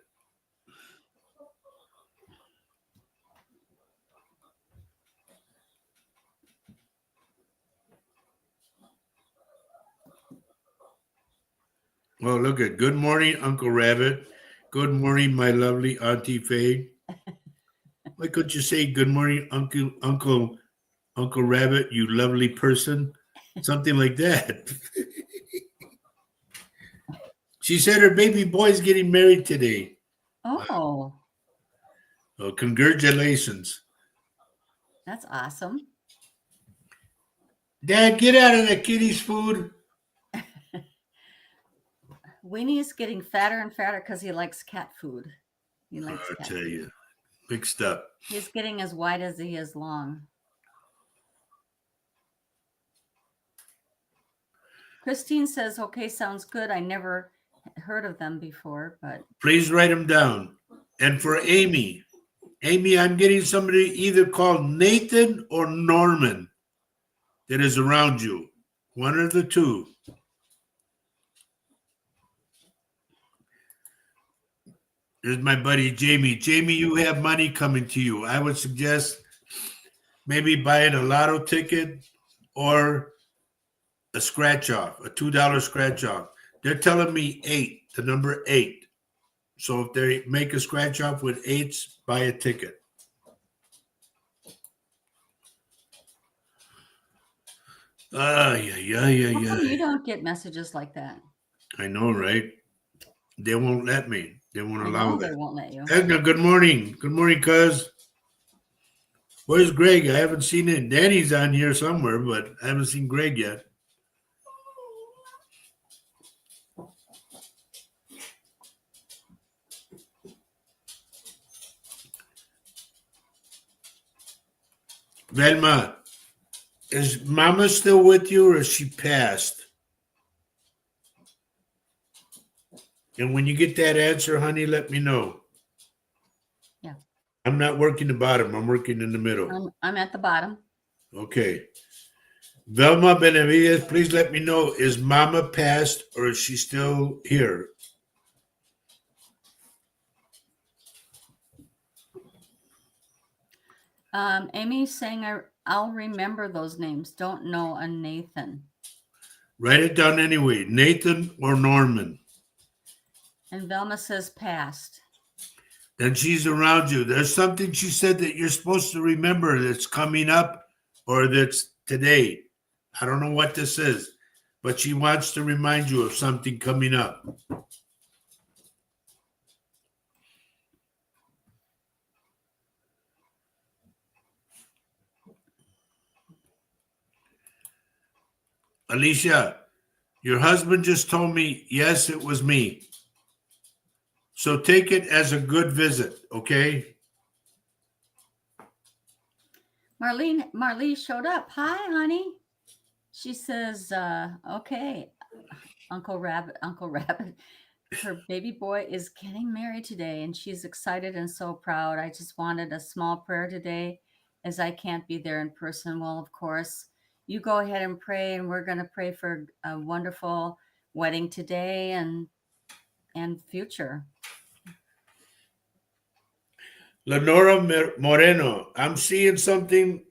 Well, look at good morning, Uncle Rabbit. Good morning, my lovely Auntie Faye. Why couldn't you say good morning, Uncle Rabbit, you lovely person? Something like that. She said her baby boy's getting married today. Oh, Oh, congratulations. that's awesome. Dad, get out of the kitty's food. Winnie is getting fatter and fatter because he likes cat food. He likes I cat tell food. you, mixed up. He's getting as wide as he is long. Christine says, okay, sounds good. I never heard of them before, but Please write them down. And for Amy, I'm getting somebody either called Nathan or Norman that is around you. One of the two. There's my buddy Jamie. Jamie, you have money coming to you. I would suggest maybe buying a lotto ticket or a scratch off, a $2 scratch off. They're telling me 8, the number 8. So if they make a scratch off with 8s, buy a ticket. Yeah. how come you don't get messages like that? I know, right? They won't let me. They won't I allow know that. they won't let you. Edna, good morning. Good morning, cuz. Where's Greg? I haven't seen it. Danny's on here somewhere, but I haven't seen Greg yet. Velma, is Mama still with you or is she passed? And when you get that answer, honey, let me know. Yeah. I'm not working the bottom. I'm working in the middle. I'm at the bottom. Okay. Velma Benavides, please let me know, is Mama passed or is she still here? Amy saying I'll remember those names. Don't know a Nathan. Write it down anyway. Nathan or Norman. And Velma says past. Then she's around you. There's something she said that you're supposed to remember that's coming up or that's today. I don't know what this is, but she wants to remind you of something coming up. Alicia, your husband just told me, yes, it was me. So take it as a good visit, okay? Marlene showed up. Hi, honey. She says, okay, Uncle Rabbit, her baby boy is getting married today, and she's excited and so proud. I just wanted a small prayer today as I can't be there in person. Well, of course, you go ahead and pray, and we're going to pray for a wonderful wedding today and future. Lenora Moreno, I'm seeing something.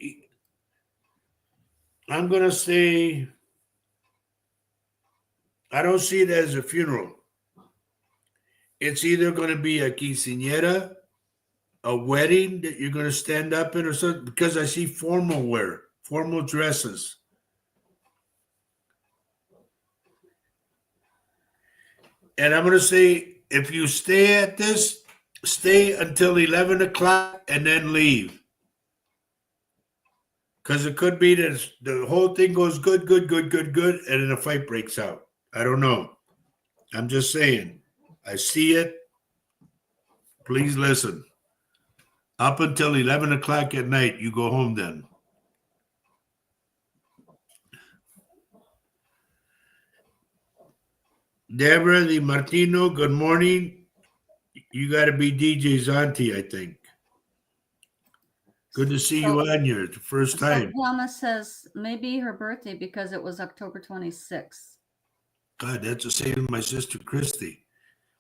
I'm going to say, I don't see it as a funeral. It's either going to be a quinceañera, a wedding that you're going to stand up in or something, because I see formal wear, formal dresses. And I'm going to say, if you stay at this, stay until 11 o'clock and then leave. Because it could be that the whole thing goes good, and then a fight breaks out. I don't know. I'm just saying. I see it. Please listen. Up until 11 o'clock at night, you go home then. Deborah Di Martino, good morning. You got to be DJ's auntie, I think. Good to see you on here the first time. Velma says maybe her birthday because it was October 26th. God, that's the same as my sister Christy.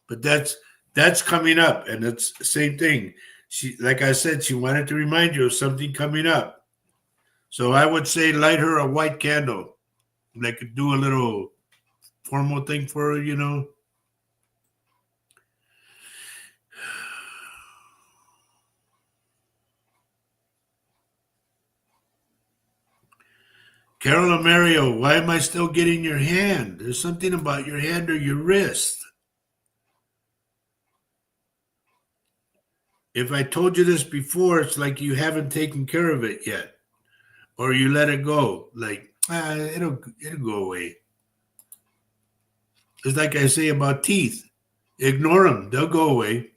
But that's coming up, and it's the same thing. She, like I said, she wanted to remind you of something coming up. So I would say light her a white candle. Like do a little formal thing for her, you know. Carol Mario, why am I still getting your hand? There's something about your hand or your wrist. If I told you this before, it's like you haven't taken care of it yet. Or you let it go. Like, it'll go away. It's like I say about teeth. Ignore them. They'll go away.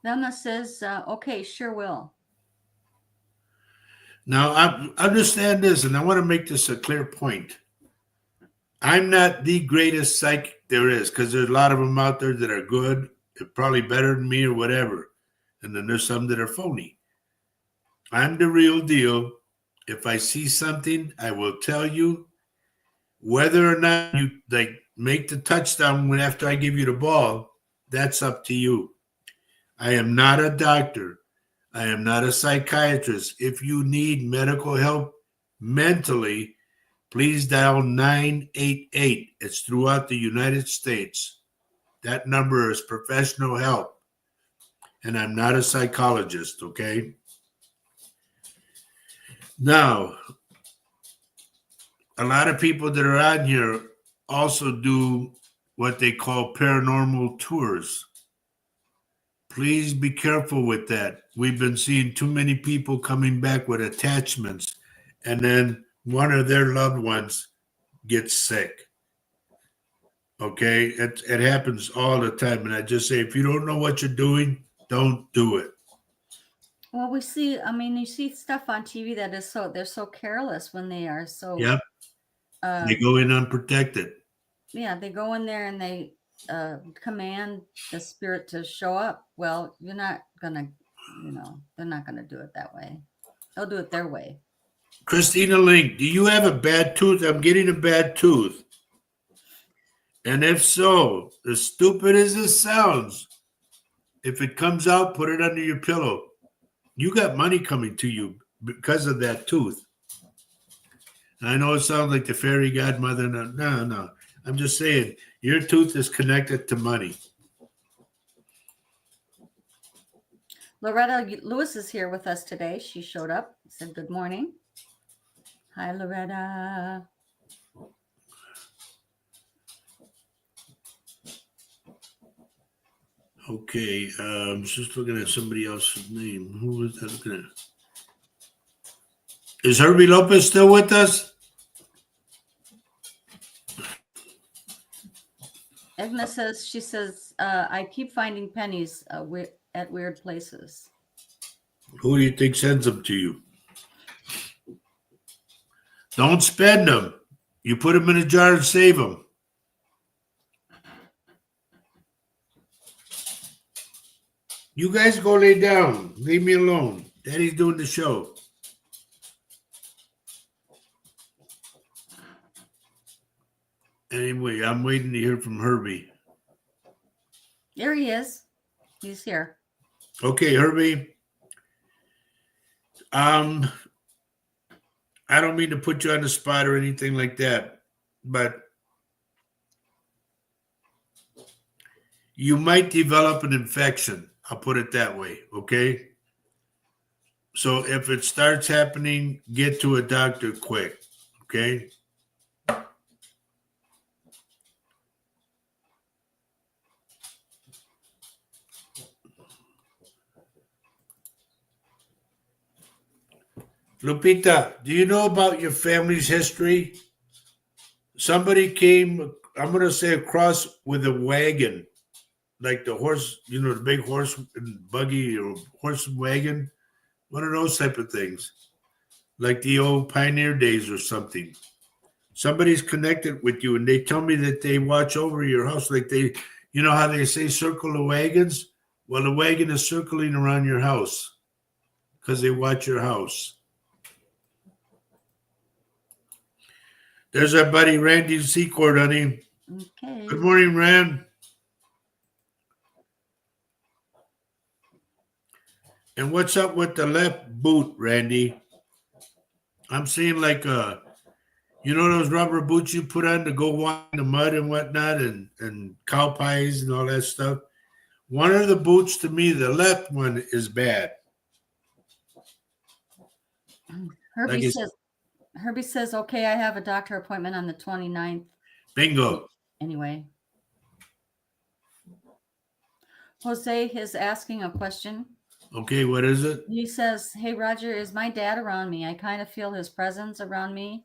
Velma says, okay, sure will. Now, I understand this, and I want to make this a clear point. I'm not the greatest psychic there is, because there's a lot of them out there that are good. They're probably better than me or whatever. And then there's some that are phony. I'm the real deal. If I see something, I will tell you. Whether or not you like make the touchdown after I give you the ball, that's up to you. I am not a doctor. I am not a psychiatrist. If you need medical help mentally, please dial 988. It's throughout the United States. That number is professional help. And I'm not a psychologist, okay? Now, a lot of people that are on here also do what they call paranormal tours. Please be careful with that. We've been seeing too many people coming back with attachments, and then one of their loved ones gets sick. Okay? It happens all the time. And I just say, if you don't know what you're doing, don't do it. Well, we see, I mean, you see stuff on TV that is they're so careless when they are so. Yep. They go in unprotected. Yeah, they go in there and they command the spirit to show up. Well, you're not going to, they're not going to do it that way. They'll do it their way. Christina Link, do you have a bad tooth? I'm getting a bad tooth. And if so, as stupid as it sounds, if it comes out, put it under your pillow. You got money coming to you because of that tooth. And I know it sounds like the fairy godmother. No. I'm just saying, your tooth is connected to money. Loretta Lewis is here with us today. She showed up, said good morning. Hi, Loretta. Okay, just looking at somebody else's name. Who was that looking at? Is Herbie Lopez still with us? Egna says, she says, I keep finding pennies at weird places. Who do you think sends them to you? Don't spend them. You put them in a jar and save them. You guys go lay down. Leave me alone. Daddy's doing the show. Anyway, I'm waiting to hear from Herbie. There he is. He's here. Okay, Herbie. I don't mean to put you on the spot or anything like that, but you might develop an infection. I'll put it that way, okay? So if it starts happening, get to a doctor quick, okay? Lupita, do you know about your family's history? Somebody came, I'm going to say, across with a wagon, like the horse, the big horse and buggy or horse and wagon, one of those type of things, like the old pioneer days or something. Somebody's connected with you, and they tell me that they watch over your house, like they, how they say circle the wagons? Well, the wagon is circling around your house because they watch your house. There's our buddy Randy Secord, honey. Okay. Good morning, Rand. And what's up with the left boot, Randy? I'm seeing like those rubber boots you put on to go walk in the mud and whatnot, and cow pies and all that stuff. One of the boots, to me, the left one is bad. Herbie says, okay, I have a doctor appointment on the 29th. Bingo. Anyway. Jose is asking a question. Okay, what is it? He says, hey, Roger, is my dad around me? I kind of feel his presence around me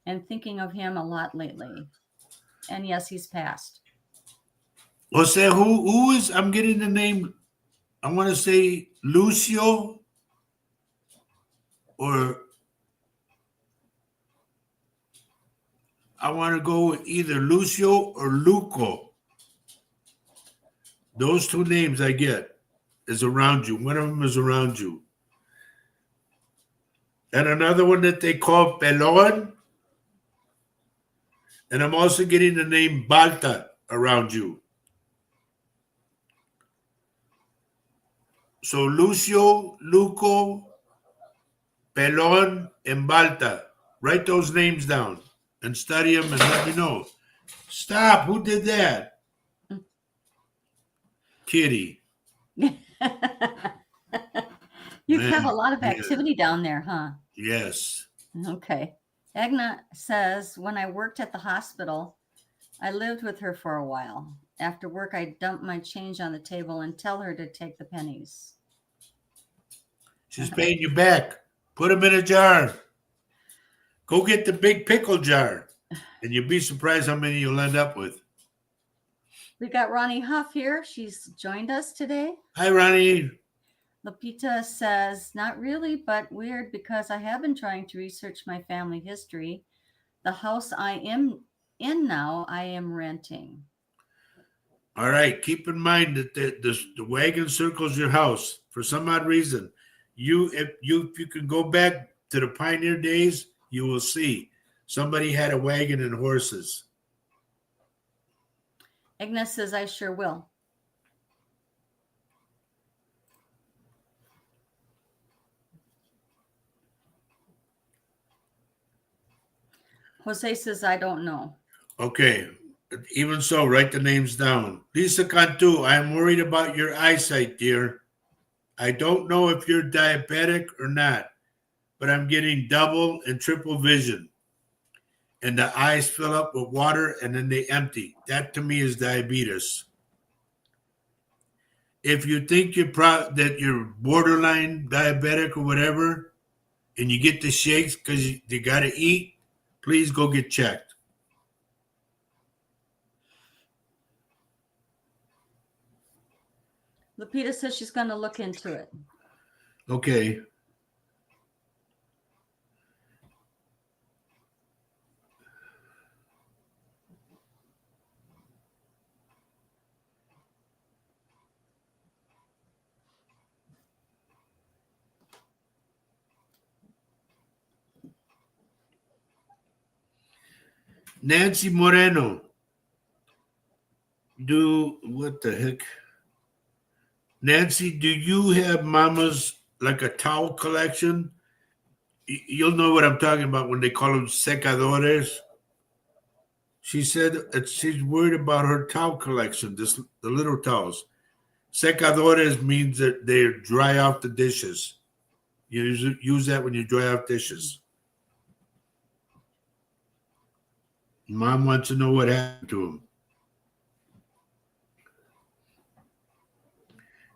and thinking of him a lot lately. And yes, he's passed. Jose, who is, I'm getting the name, I want to say Lucio or I want to go with either Lucio or Luco. Those two names I get is around you. One of them is around you. And another one that they call Pelon. And I'm also getting the name Balta around you. So Lucio, Luco, Pelon, and Balta. Write those names down and study them and let me know. Stop. Who did that? Kitty. You have a lot of activity down there, huh? Yes. Okay. Agna says, when I worked at the hospital, I lived with her for a while. After work, I dump my change on the table and tell her to take the pennies. She's paying you back. Put them in a jar. Go get the big pickle jar, and you'll be surprised how many you'll end up with. We got Ronnie Huff here. She's joined us today. Hi, Ronnie. Lupita says, not really, but weird because I have been trying to research my family history. The house I am in now, I am renting. All right. Keep in mind that the wagon circles your house for some odd reason. If you can go back to the pioneer days, you will see somebody had a wagon and horses. Agnes says, I sure will. Jose says, I don't know. Okay. Even so, write the names down. Lisa Cantu, I am worried about your eyesight, dear. I don't know if you're diabetic or not, but I'm getting double and triple vision. And the eyes fill up with water and then they empty. That to me is diabetes. If you think that you're borderline diabetic or whatever, and you get the shakes because you got to eat, please go get checked. Lupita says she's going to look into it. Okay. Nancy Moreno. What the heck? Nancy, do you have mama's like a towel collection? You'll know what I'm talking about when they call them secadores. She said that she's worried about her towel collection, the little towels. Secadores means that they dry off the dishes. You use that when you dry off dishes. Mom wants to know what happened to him.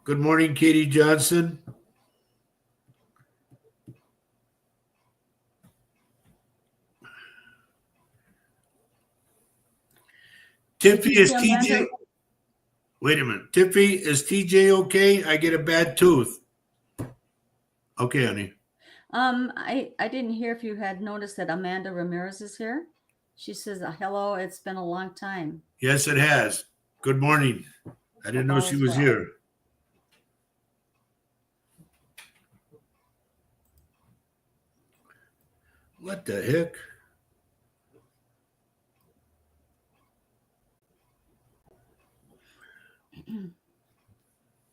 Good morning, Katie Johnson. Tiffy, is TJ? Wait a minute. Tiffy, is TJ okay? I get a bad tooth. Okay, honey. I didn't hear if you had noticed that Amanda Ramirez is here. She says, hello, it's been a long time. Yes, it has. Good morning. I didn't know she was here. What the heck?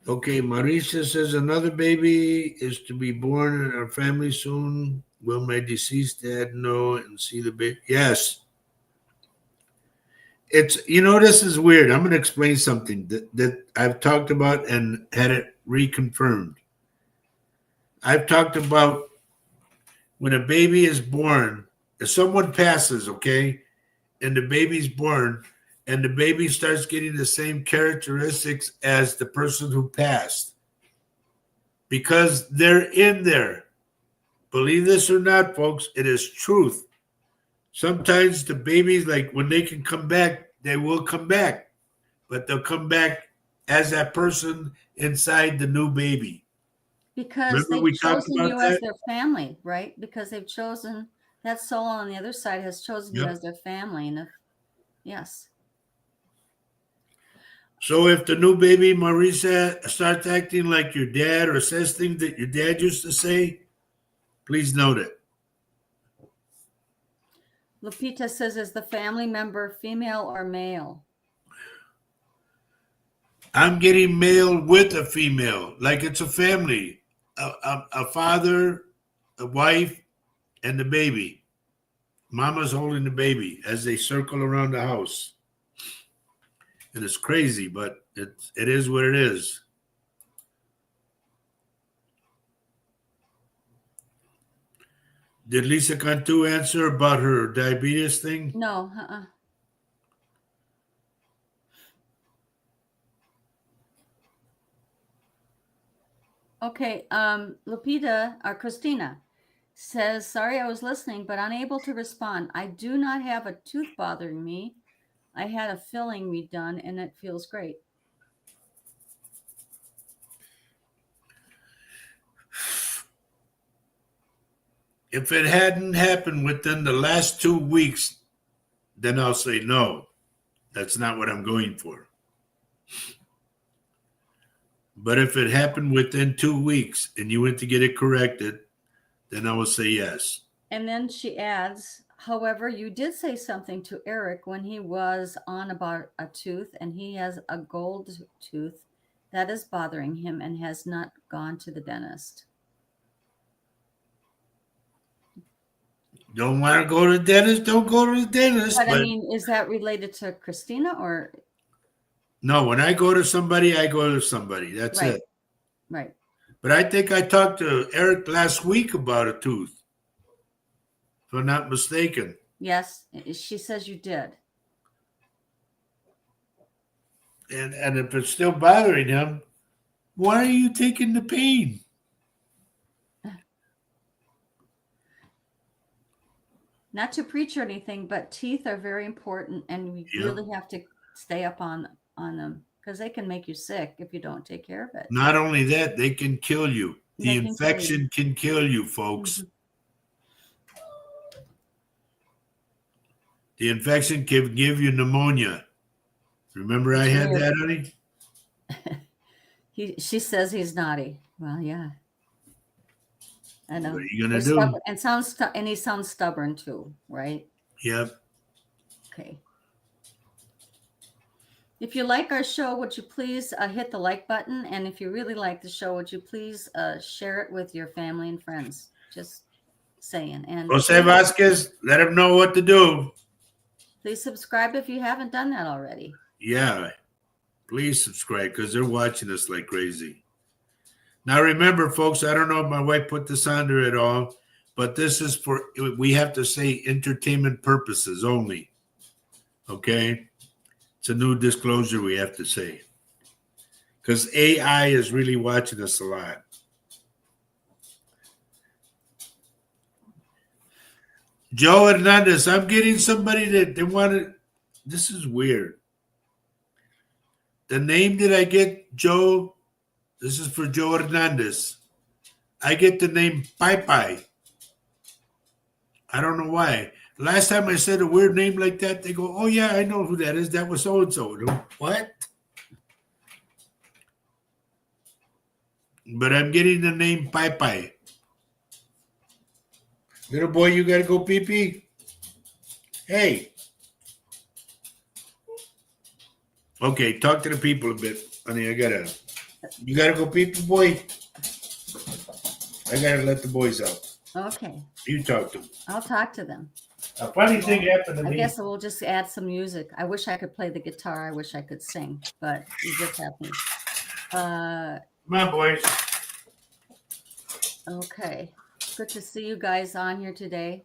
Okay, Marisa says another baby is to be born in our family soon. Will my deceased dad know and see the baby? Yes. It's, this is weird. I'm going to explain something that I've talked about and had it reconfirmed. I've talked about when a baby is born, if someone passes, okay, and the baby's born, and the baby starts getting the same characteristics as the person who passed, because they're in there. Believe this or not, folks, it is truth. Sometimes the babies, like when they can come back, they will come back, but they'll come back as that person inside the new baby. Because they've chosen you as their family, right? Because they've chosen, that soul on the other side has chosen you as their family. And yes. So if the new baby, Marisa, starts acting like your dad or says things that your dad used to say, please note it. Lupita says, is the family member female or male? I'm getting male with a female, like it's a family, a father, a wife, and the baby. Mama's holding the baby as they circle around the house. And it's crazy, but it is what it is. Did Lisa Cantu answer about her diabetes thing? No. Okay. Lupita or Christina says, sorry, I was listening, but unable to respond. I do not have a tooth bothering me. I had a filling redone and it feels great. If it hadn't happened within the last 2 weeks, then I'll say no. That's not what I'm going for. But if it happened within 2 weeks and you went to get it corrected, then I will say yes. And then she adds, However, you did say something to Eric when he was on about a tooth, and he has a gold tooth that is bothering him and has not gone to the dentist. Don't want to go to the dentist? Don't go to the dentist. But I But mean, is that related to Christina or no, when I go to somebody, I go to somebody. That's right? it. Right. But I think I talked to Eric last week about a tooth, if I'm not mistaken. Yes, she says you did. And if it's still bothering him, why are you taking the pain? Not to preach or anything, but teeth are very important, and we Yeah. really have to stay up on them because they can make you sick if you don't take care of it. Not only that, they can kill you. The They can kill you. infection can kill you, folks. Mhm. The infection can give you pneumonia. Remember I It's had weird. that, honey? She says he's naughty. Well, yeah, I know. What are you Or going to do? stubborn, and he sounds stubborn too, right? Yep. Okay. If you like our show, would you please hit the like button? And if you really like the show, would you please share it with your family and friends? Just saying. And Jose Vasquez, let him know what to do. please subscribe if you haven't done that already. Yeah. Please subscribe because they're watching us like crazy. Now, remember, folks, I don't know if my wife put this on there at all, but this is for, we have to say entertainment purposes only. Okay? It's a new disclosure we have to say. Because AI is really watching us a lot. Joe Hernandez, I'm getting somebody that they wanted. This is weird. The name that I get, Joe, this is for Joe Hernandez. I get the name Pai Pai. I don't know why. Last time I said a weird name like that, they go, oh, yeah, I know who that is. That was so-and-so. What? But I'm getting the name Pai Pai. Little boy, you got to go pee-pee? Hey. Okay, talk to the people a bit. Honey, you got to go pee-pee, boy? I got to let the boys out. Okay. You talk to them. I'll talk to them. A funny thing happened to I me. guess we'll just add some music. I wish I could play the guitar. I wish I could sing, but you just have me. Come on, boys. Okay. Good to see you guys on here today.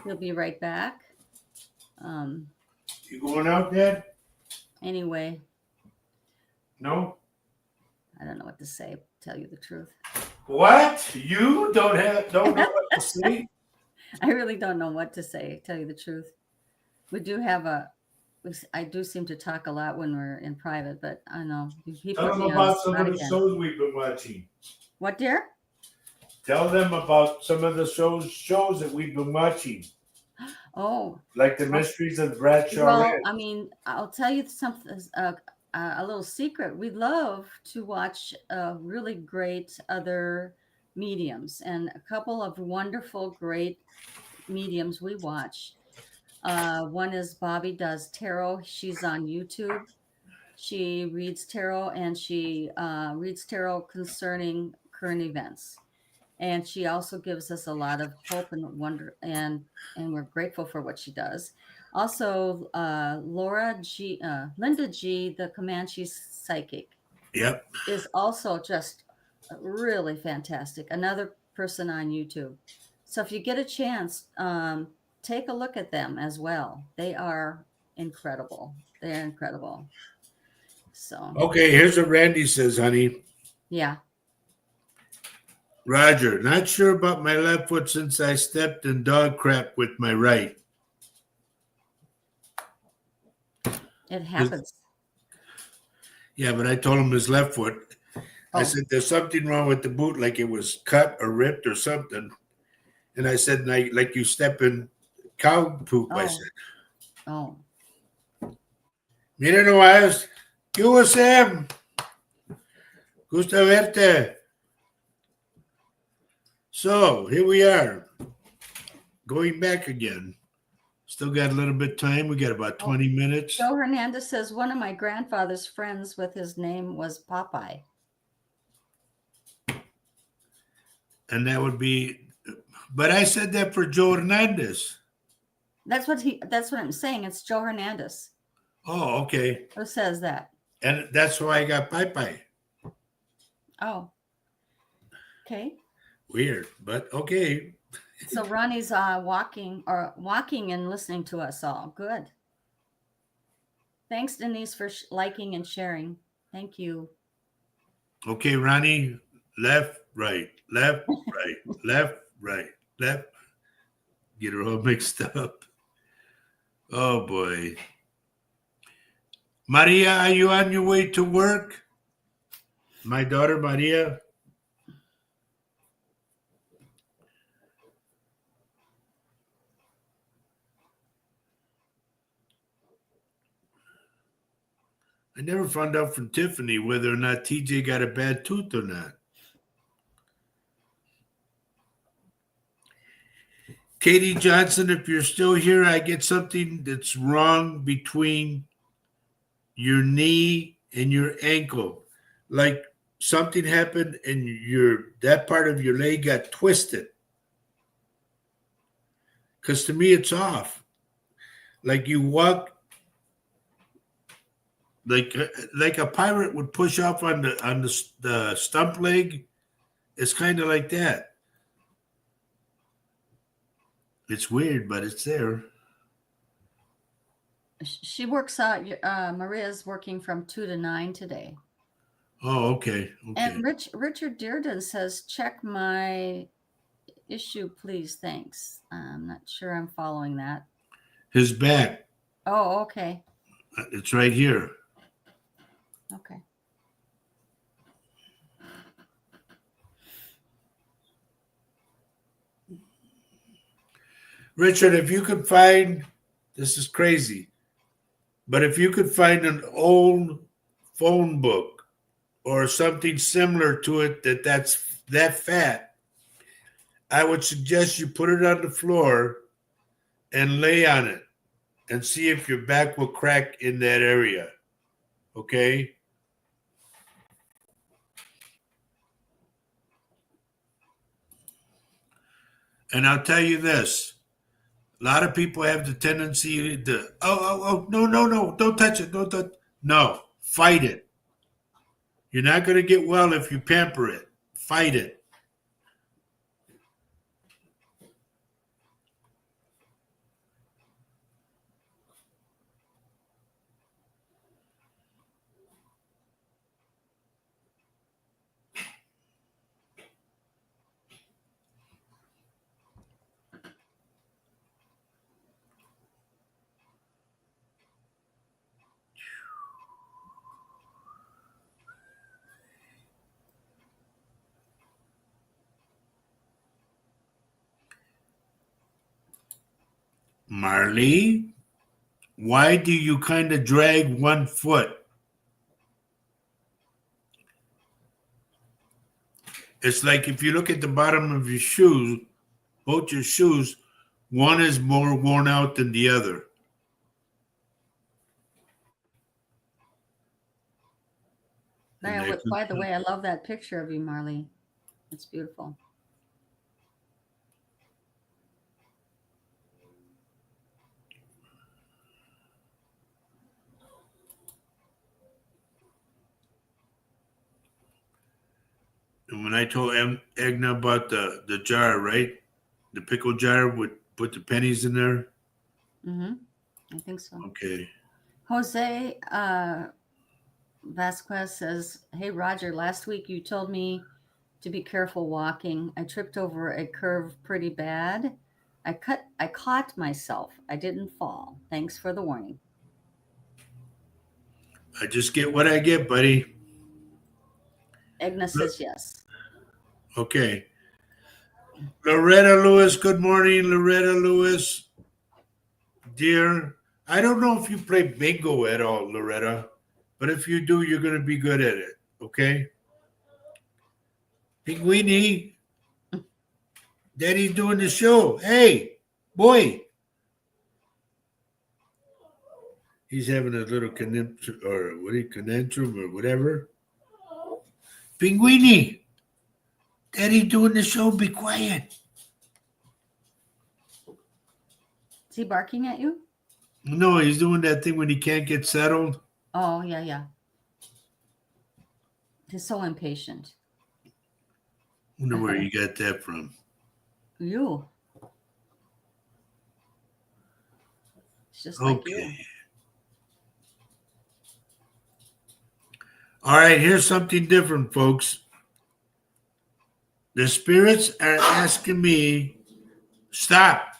We'll be right back. You going out, Dad? Anyway, No? I don't know what to say, tell you the truth. What? You don't know what to say? I really don't know what to say, tell you the truth. We do have I do seem to talk a lot when we're in private, but I know he Tell put them me on about the some spot of the again. shows we've been watching. What, dear? Tell them about some of the shows that we've been watching. Oh, Like the Mysteries of Bradshaw well, Ranch. I mean, I'll tell you something, a little secret. We love to watch really great other mediums, and a couple of wonderful, great mediums we watch. One is Bobby Does Tarot. She's on YouTube. She reads tarot, and she reads tarot concerning current events. And she also gives us a lot of hope and wonder, and we're grateful for what she does. Also, Linda G, the Comanche psychic, Yep. is also just really fantastic. Another person on YouTube. So if you get a chance, take a look at them as well. They are incredible. They're incredible. So Okay, here's what Randy says, honey. yeah. Roger, not sure about my left foot since I stepped in dog crap with my right. It happens. Yeah, but I told him his left foot. I Oh. said, there's something wrong with the boot, like it was cut or ripped or something. And I said, like you step in cow poop, I Oh. said. Oh. Mira nomás. ¿Qué hubo, Sam? Gusto verte. So, here we are. Going back again. Still got a little bit of time. We got about 20 minutes. Joe Hernandez says one of my grandfather's friends with his name was Popeye. And that would be, but I said that for Joe Hernandez. That's what I'm saying. It's Joe Hernandez. Oh, okay. Who says that? And that's why I got Pai. Oh. Okay. Weird, but okay. So Ronnie's walking and listening to us all. Good. Thanks, Denise, for liking and sharing. Thank you. Okay, Ronnie, left, right, left, right, left, right, left. Get her all mixed up. Oh, boy. Maria, are you on your way to work? My daughter, Maria. I never found out from Tiffany whether or not TJ got a bad tooth or not. Katie Johnson, if you're still here, I get something that's wrong between your knee and your ankle. Like something happened and that part of your leg got twisted. Because to me, it's off. Like you walk like a pirate would push off on the stump leg. It's kind of like that. It's weird, but it's there. She works out. Maria's working from 2 to 9 today. Oh, okay. And Richard Dearden says, check my issue, please. Thanks. I'm not sure I'm following that. His back. Oh, okay. It's right here. Okay. Richard, if you could find, this is crazy, but if you could find an old phone book or something similar to it that's that fat, I would suggest you put it on the floor and lay on it and see if your back will crack in that area. Okay? And I'll tell you this. A lot of people have the tendency to, no, don't touch it, don't touch. No, fight it. You're not going to get well if you pamper it. Fight it. Marley, why do you kind of drag one foot? It's like if you look at the bottom of your shoes, both your shoes, one is more worn out than the other. By the way, I love that picture of you, Marley. It's beautiful. And when I told Egna about the jar, right? The pickle jar would put the pennies in there. Mm-hmm. I think so. Okay. Jose Vasquez says, hey, Roger, last week you told me to be careful walking. I tripped over a curve pretty bad. I caught myself. I didn't fall. Thanks for the warning. I just get what I get, buddy. Egna says yes. Okay. Loretta Lewis, good morning, Loretta Lewis. Dear, I don't know if you play bingo at all, Loretta, but if you do, you're going to be good at it, okay? Pinguini, Daddy's doing the show. Hey, boy. He's having a little conundrum, or what do you, conundrum, or whatever. Pinguini, Daddy doing the show. Be quiet. Is he barking at you? No, he's doing that thing when he can't get settled. Oh, yeah, yeah. He's so impatient. Wonder where you got that from. You. It's just like you. Okay. All right, here's something different, folks. The spirits are asking me, stop.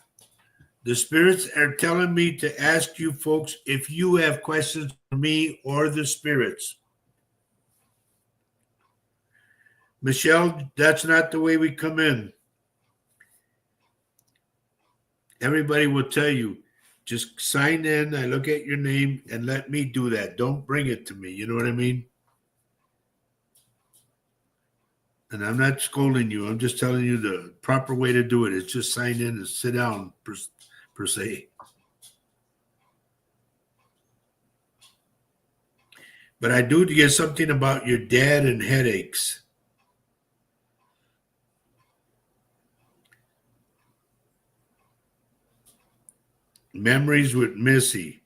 The spirits are telling me to ask you folks if you have questions for me or the spirits. Michelle, that's not the way we come in. Everybody will tell you, just sign in. I look at your name and let me do that. Don't bring it to me. You know what I mean? And I'm not scolding you. I'm just telling you the proper way to do it is just sign in and sit down, per se. But I do get something about your dad and headaches. Memories with Missy.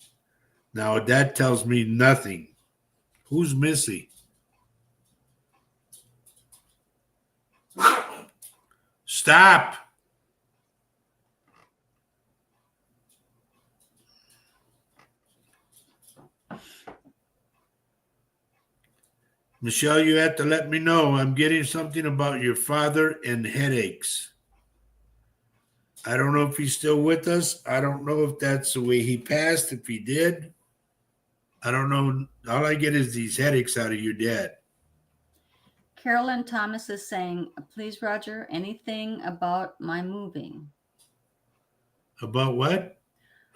Now that tells me nothing. Who's Missy? Stop. Michelle, you have to let me know. I'm getting something about your father and headaches. I don't know if he's still with us. I don't know if that's the way he passed, if he did. I don't know. All I get is these headaches out of your dad. Carolyn Thomas is saying, please, Roger, anything about my moving. About what?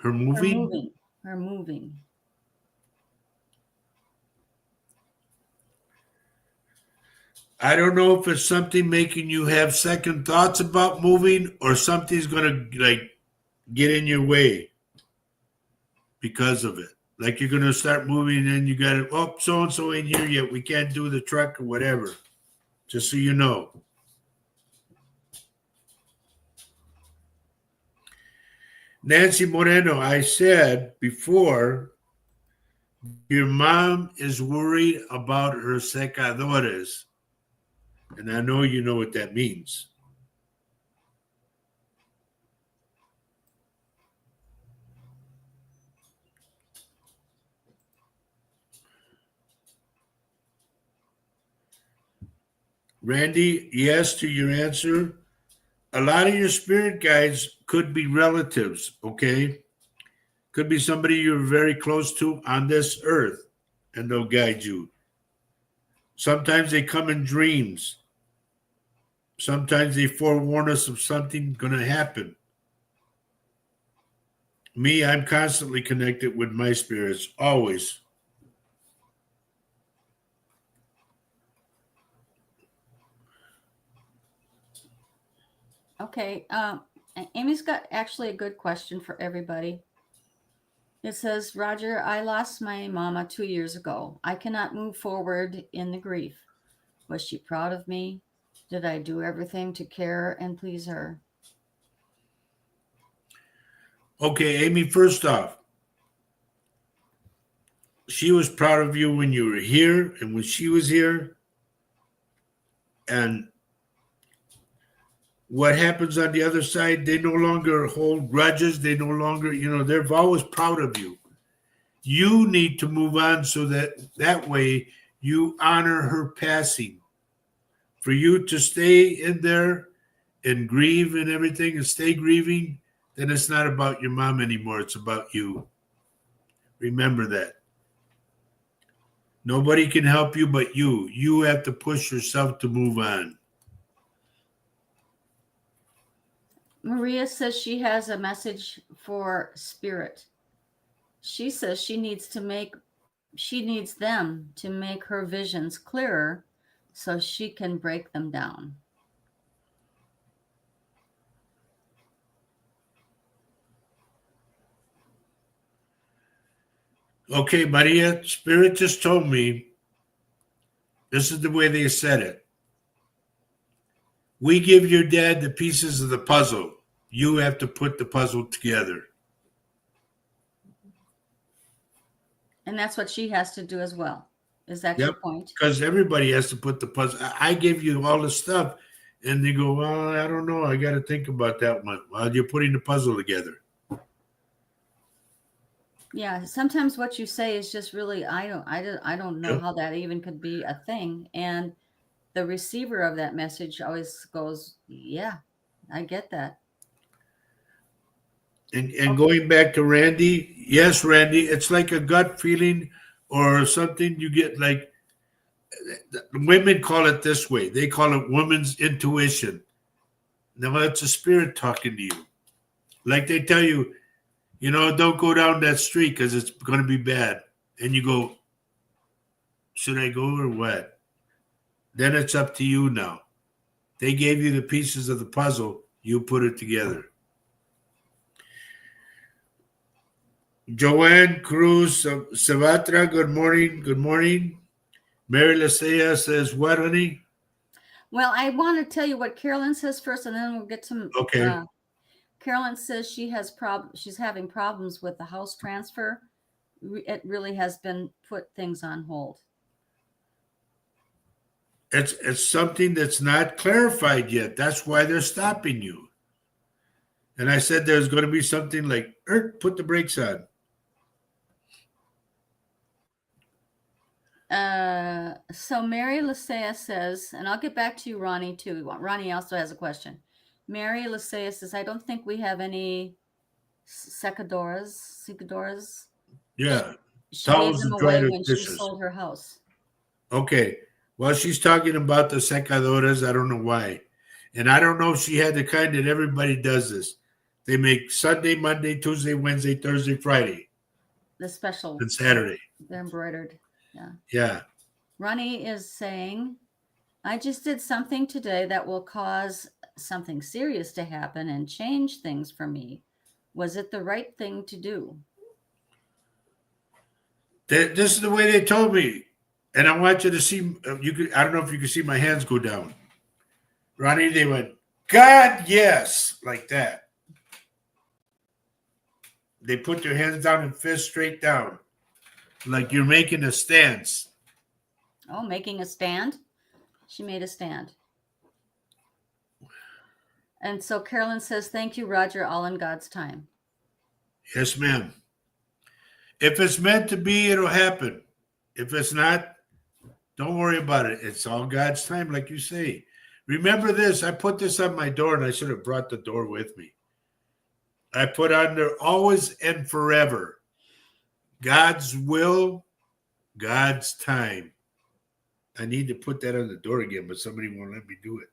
Her moving? Her moving. I don't know if it's something making you have second thoughts about moving or something's going to like get in your way because of it. Like you're going to start moving and you got to, oh, so-and-so ain't here yet. We can't do the truck or whatever. Just so you know. Nancy Moreno, I said before, your mom is worried about her secadores. And I know you know what that means. Randy, yes to your answer. A lot of your spirit guides could be relatives, okay? Could be somebody you're very close to on this earth, and they'll guide you. Sometimes they come in dreams. Sometimes they forewarn us of something going to happen. Me, I'm constantly connected with my spirits, always. Okay. Amy's got actually a good question for everybody. It says, Roger, I lost my mama 2 years ago. I cannot move forward in the grief. Was she proud of me? Did I do everything to care and please her? Okay, Amy, first off, she was proud of you when you were here and when she was here. And what happens on the other side, they no longer hold grudges. They no longer, they're always proud of you. You need to move on so that way you honor her passing. For you to stay in there and grieve and everything and stay grieving, then it's not about your mom anymore. It's about you. Remember that. Nobody can help you but you. You have to push yourself to move on. Maria says she has a message for spirit. She says she needs them to make her visions clearer so she can break them down. Okay, Maria, Spirit just told me this is the way they said it. We give your dad the pieces of the puzzle. You have to put the puzzle together. And that's what she has to do as well. Is that your Yep. point? Because everybody has to put the puzzle. I give you all the stuff, and they go, "Well, I don't know. I got to think about that one." While you're putting the puzzle together. Yeah, sometimes what you say is just really I don't know Yep. how that even could be a thing. And the receiver of that message always goes, "Yeah, I get that." And going back to Randy, yes, Randy, it's like a gut feeling or something you get. Like women call it this way. They call it women's intuition. Now it's a spirit talking to you. Like they tell you, don't go down that street because it's going to be bad. And you go, should I go or what? Then it's up to you now. They gave you the pieces of the puzzle. You put it together. Joanne Cruz Savatra, good morning. Good morning. Mary Lasea says, what, honey? Well, I want to tell you what Carolyn says first, and then we'll get to. Okay. Carolyn says she's having problems with the house transfer. It really has been put things on hold. It's something that's not clarified yet. That's why they're stopping you. And I said there's going to be something like, put the brakes on. So Mary Lasea says, and I'll get back to you, Ronnie, too. Ronnie also has a question. Mary Lasea says, I don't think we have any secadoras. Yeah. She gave them away when she dishes. sold her house. Okay. Well, she's talking about the secadoras. I don't know why. And I don't know if she had the kind that everybody does this. They make Sunday, Monday, Tuesday, Wednesday, Thursday, Friday. The special. And Saturday. They're embroidered. Yeah. Yeah. Ronnie is saying, I just did something today that will cause something serious to happen and change things for me. Was it the right thing to do? This is the way they told me. And I want you to see, I don't know if you can see my hands go down. Ronnie, they went, God, yes, like that. They put their hands down and fist straight down, like you're making a stance. Oh, making a stand? She made a stand. And so Carolyn says, thank you, Roger, all in God's time. Yes, ma'am. If it's meant to be, it'll happen. If it's not, don't worry about it. It's all God's time, like you say. Remember this, I put this on my door, and I should have brought the door with me. I put on there always and forever. God's will, God's time. I need to put that on the door again, but somebody won't let me do it.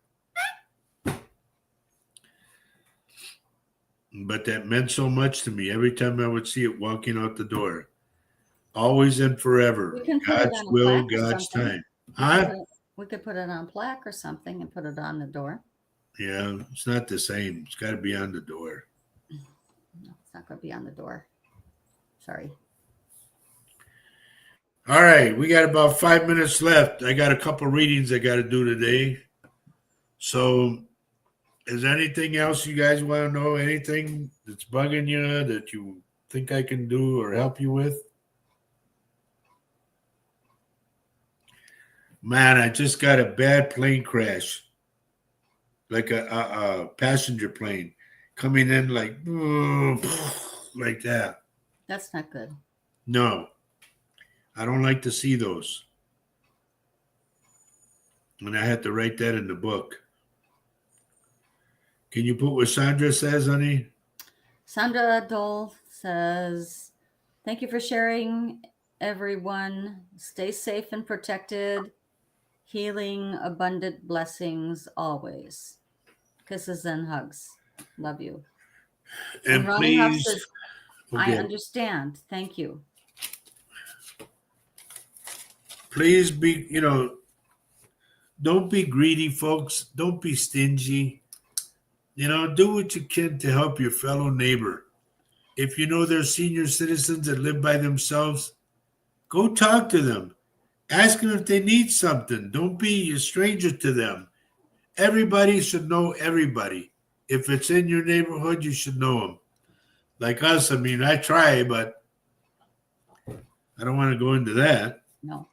But that meant so much to me every time I would see it walking out the door. Always and forever. God's will, God's time. We could put it on plaque or something and put it on the door. Yeah, it's not the same. It's got to be on the door. No, it's not going to be on the door. Sorry. All right, we got about 5 minutes left. I got a couple readings I got to do today. So, is there anything else you guys want to know? Anything that's bugging you that you think I can do or help you with? Man, I just got a bad plane crash, like a passenger plane coming in like that. That's not good. No, I don't like to see those. And I had to write that in the book. Can you put what Sandra says, honey? Sandra Dole says, thank you for sharing, everyone. Stay safe and protected. Healing, abundant blessings always. Kisses and hugs. Love you. And Ronnie Huff please, says, I understand. Thank you. Please be, don't be greedy, folks. Don't be stingy. Do what you can to help your fellow neighbor. If you know there's senior citizens that live by themselves, Go talk to them. Ask them if they need something. Don't be a stranger to them. Everybody should know everybody. If it's in your neighborhood, you should know them. Like us, I mean, I try, but I don't want to go into that. No,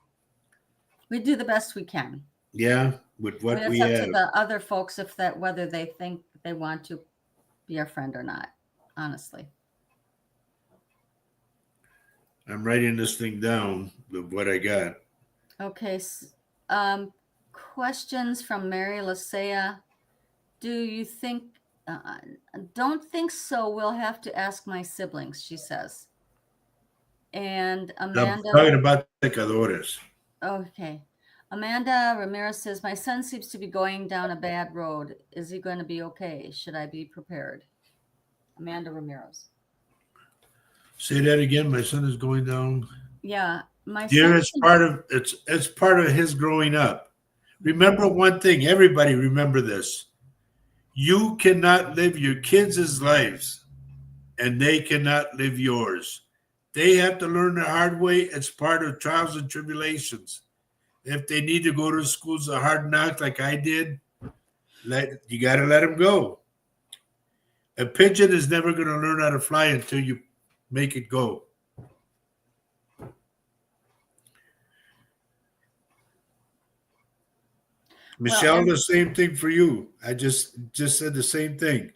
we do the best we can. Yeah, with I mean, what it's we up have. to the other folks if that whether they think they want to be our friend or not. Honestly. I'm writing this thing down of what I got. Okay. Questions from Mary Lasea. Do you think? Don't think so. We'll have to ask my siblings. She says. And I'm Amanda. talking about pecadores. Okay. Amanda Ramirez says, my son seems to be going down a bad road. Is he going to be okay? Should I be prepared? Amanda Ramirez. Say that again. My son is going down. Yeah, my Dear, son. it's part of his growing up. Remember one thing, everybody remember this. You cannot live your kids' lives and they cannot live yours. They have to learn the hard way. It's part of trials and tribulations. If they need to go to schools of hard knocks like I did, you got to let them go. A pigeon is never going to learn how to fly until you make it go. Michelle, the same thing for you. I just said the same thing.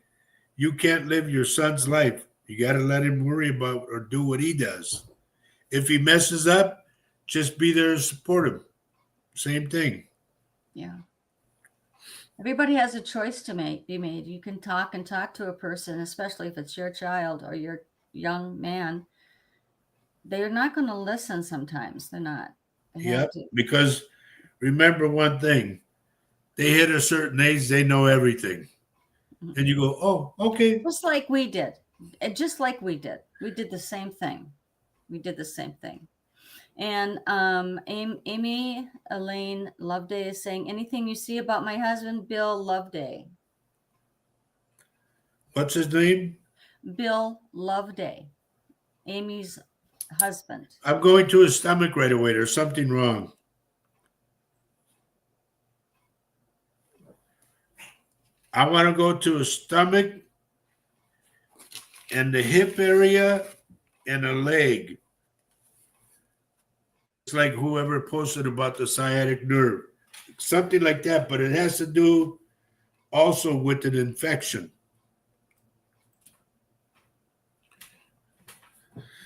You can't live your son's life. You got to let him worry about or do what he does. If he messes up, just be there to support him. Same thing. Yeah. Everybody has a choice to be made. You can talk to a person, especially if it's your child or your young man. They're not going to listen sometimes. They're not. Yeah, because remember one thing. They hit a certain age, they know everything. And you go, oh, okay. Just like we did. Just like we did. We did the same thing. And Amy Elaine Loveday is saying, anything you see about my husband, Bill Loveday? What's his name? Bill Loveday, Amy's husband. I'm going to his stomach right away. There's something wrong. I want to go to his stomach and the hip area and a leg. It's like whoever posted about the sciatic nerve, something like that, but it has to do also with an infection.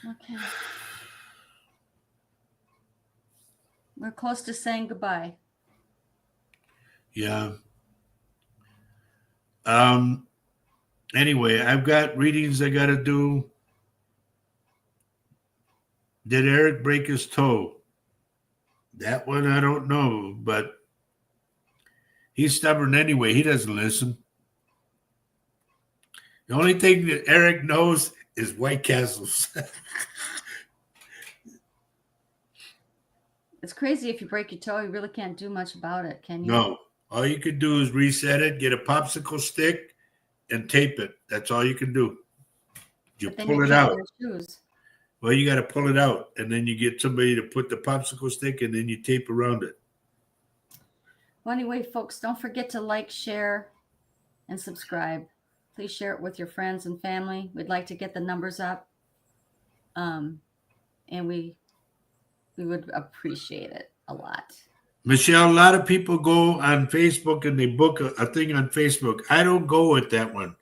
Okay. We're close to saying goodbye. Yeah. Anyway, I've got readings I got to do. Did Eric break his toe? That one I don't know, but he's stubborn anyway. He doesn't listen. The only thing that Eric knows is White Castles. It's crazy if you break your toe, you really can't do much about it, can you? No. All you can do is reset it, get a popsicle stick, and tape it. That's all you can do. You pull it out. Well, you got to pull it out, and then you get somebody to put the popsicle stick, and then you tape around it. Well, anyway, folks, don't forget to like, share, and subscribe. Please share it with your friends and family. We'd like to get the numbers up, and we would appreciate it a lot. Michelle, a lot of people go on Facebook and they book a thing on Facebook. I don't go with that one.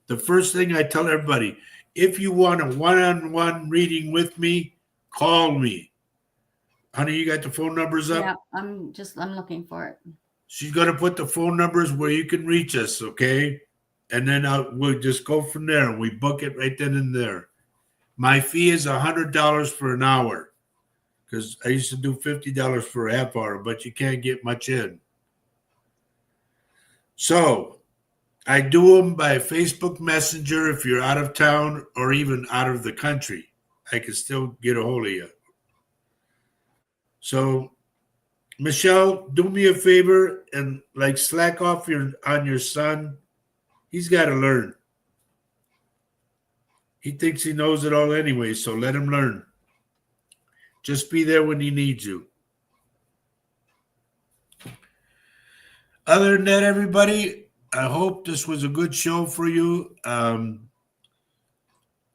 The first thing I tell everybody, if you want a one-on-one reading with me, call me. Honey, you got the phone numbers up? Yeah, I'm looking for it. She's going to put the phone numbers where you can reach us, okay? And then we'll just go from there, and we book it right then and there. My fee is $100 for an hour, because I used to do $50 for a half hour, but you can't get much in. So I do them by Facebook Messenger if you're out of town or even out of the country. I can still get a hold of you. So, Michelle, do me a favor and slack off on your son. He's got to learn. He thinks he knows it all anyway, so let him learn. Just be there when he needs you. Other than that, everybody, I hope this was a good show for you. I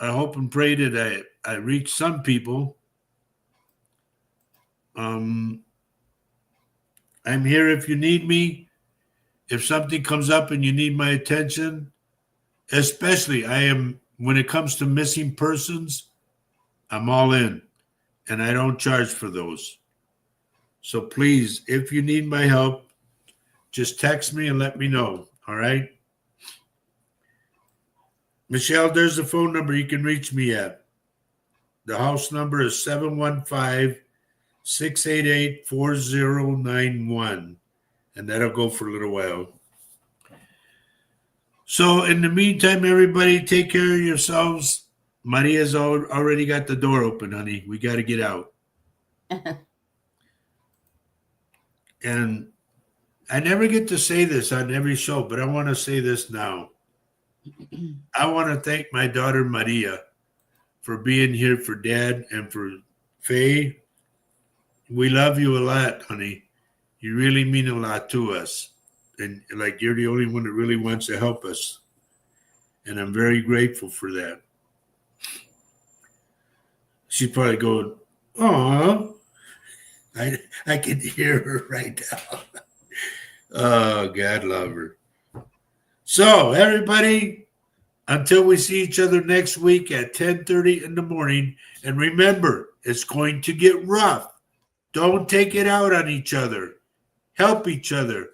hope and pray that I reach some people. I'm here if you need me. If something comes up and you need my attention, especially when it comes to missing persons, I'm all in, and I don't charge for those. So please, if you need my help, just text me and let me know. All right? Michelle, there's the phone number you can reach me at. The house number is 715-688-4091. And that'll go for a little while. So in the meantime, everybody, take care of yourselves. Maria's already got the door open, honey. We got to get out. And I never get to say this on every show, but I want to say this now. I want to thank my daughter, Maria, for being here for Dad and for Faye. We love you a lot, honey. You really mean a lot to us. And like you're the only one that really wants to help us. And I'm very grateful for that. She's probably going, "Aw." I can hear her right now. Oh, God love her. So, everybody, until we see each other next week at 10:30 in the morning, and remember, it's going to get rough. Don't take it out on each other. Help each other.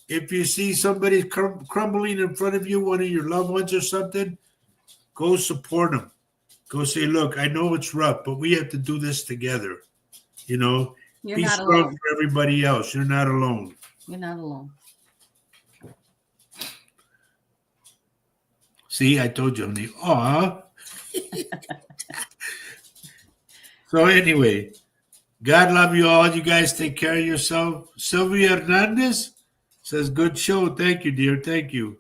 If you see somebody crumbling in front of you, one of your loved ones or something, go support them. Go say, "Look, I know it's rough, but we have to do this together." You're be not strong alone. for everybody else. You're not alone. You're not alone. See, I told you, honey. Aw. So anyway, God love you all. You guys take care of yourself. Sylvia Hernandez says, "Good show. Thank you, dear. Thank you."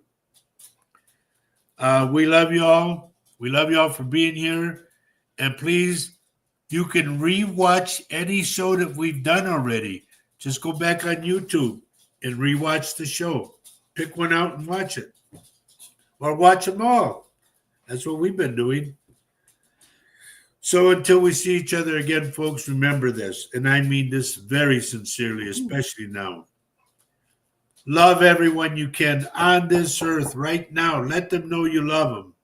We love you all. We love you all for being here. And please, you can rewatch any show that we've done already. Just go back on YouTube and rewatch the show. Pick one out and watch it. Or watch them all. That's what we've been doing. So until we see each other again, folks, remember this. And I mean this very sincerely, especially now. Love everyone you can on this earth right now. Let them know you love them.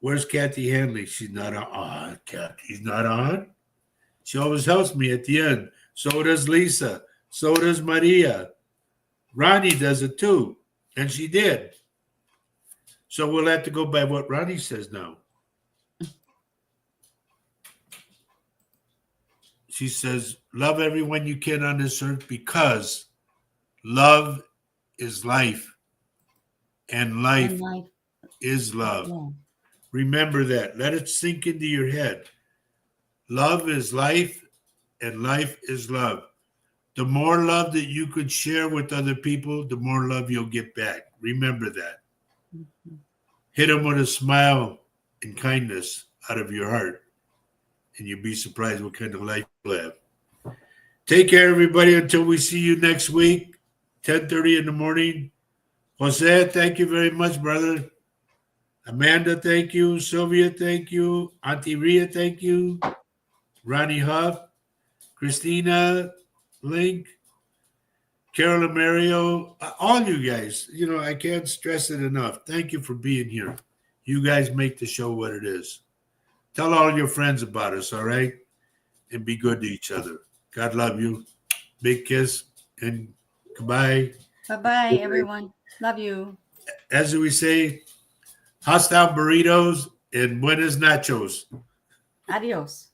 Where's Kathy Hanley? She's not on. Oh, Kathy's not on. She always helps me at the end. So does Lisa. So does Maria. Ronnie does it too. And she did. So we'll have to go by what Ronnie says now. She says, love everyone you can on this earth because love is life. And life is love. Yeah. Remember that. Let it sink into your head. Love is life and life is love. The more love that you could share with other people, the more love you'll get back. Remember that. Mm-hmm. Hit them with a smile and kindness out of your heart, and you'll be surprised what kind of life you'll have. Take care, everybody, until we see you next week, 10:30 in the morning. Jose, thank you very much, brother. Amanda, thank you. Sylvia, thank you. Auntie Ria, thank you. Ronnie Huff, Christina, Link, Carol and Mario, all you guys. I can't stress it enough. Thank you for being here. You guys make the show what it is. Tell all your friends about us, all right? And be good to each other. God love you. Big kiss and goodbye. Bye-bye, everyone. Love you. As we say, hostile burritos and buenas nachos. Adios.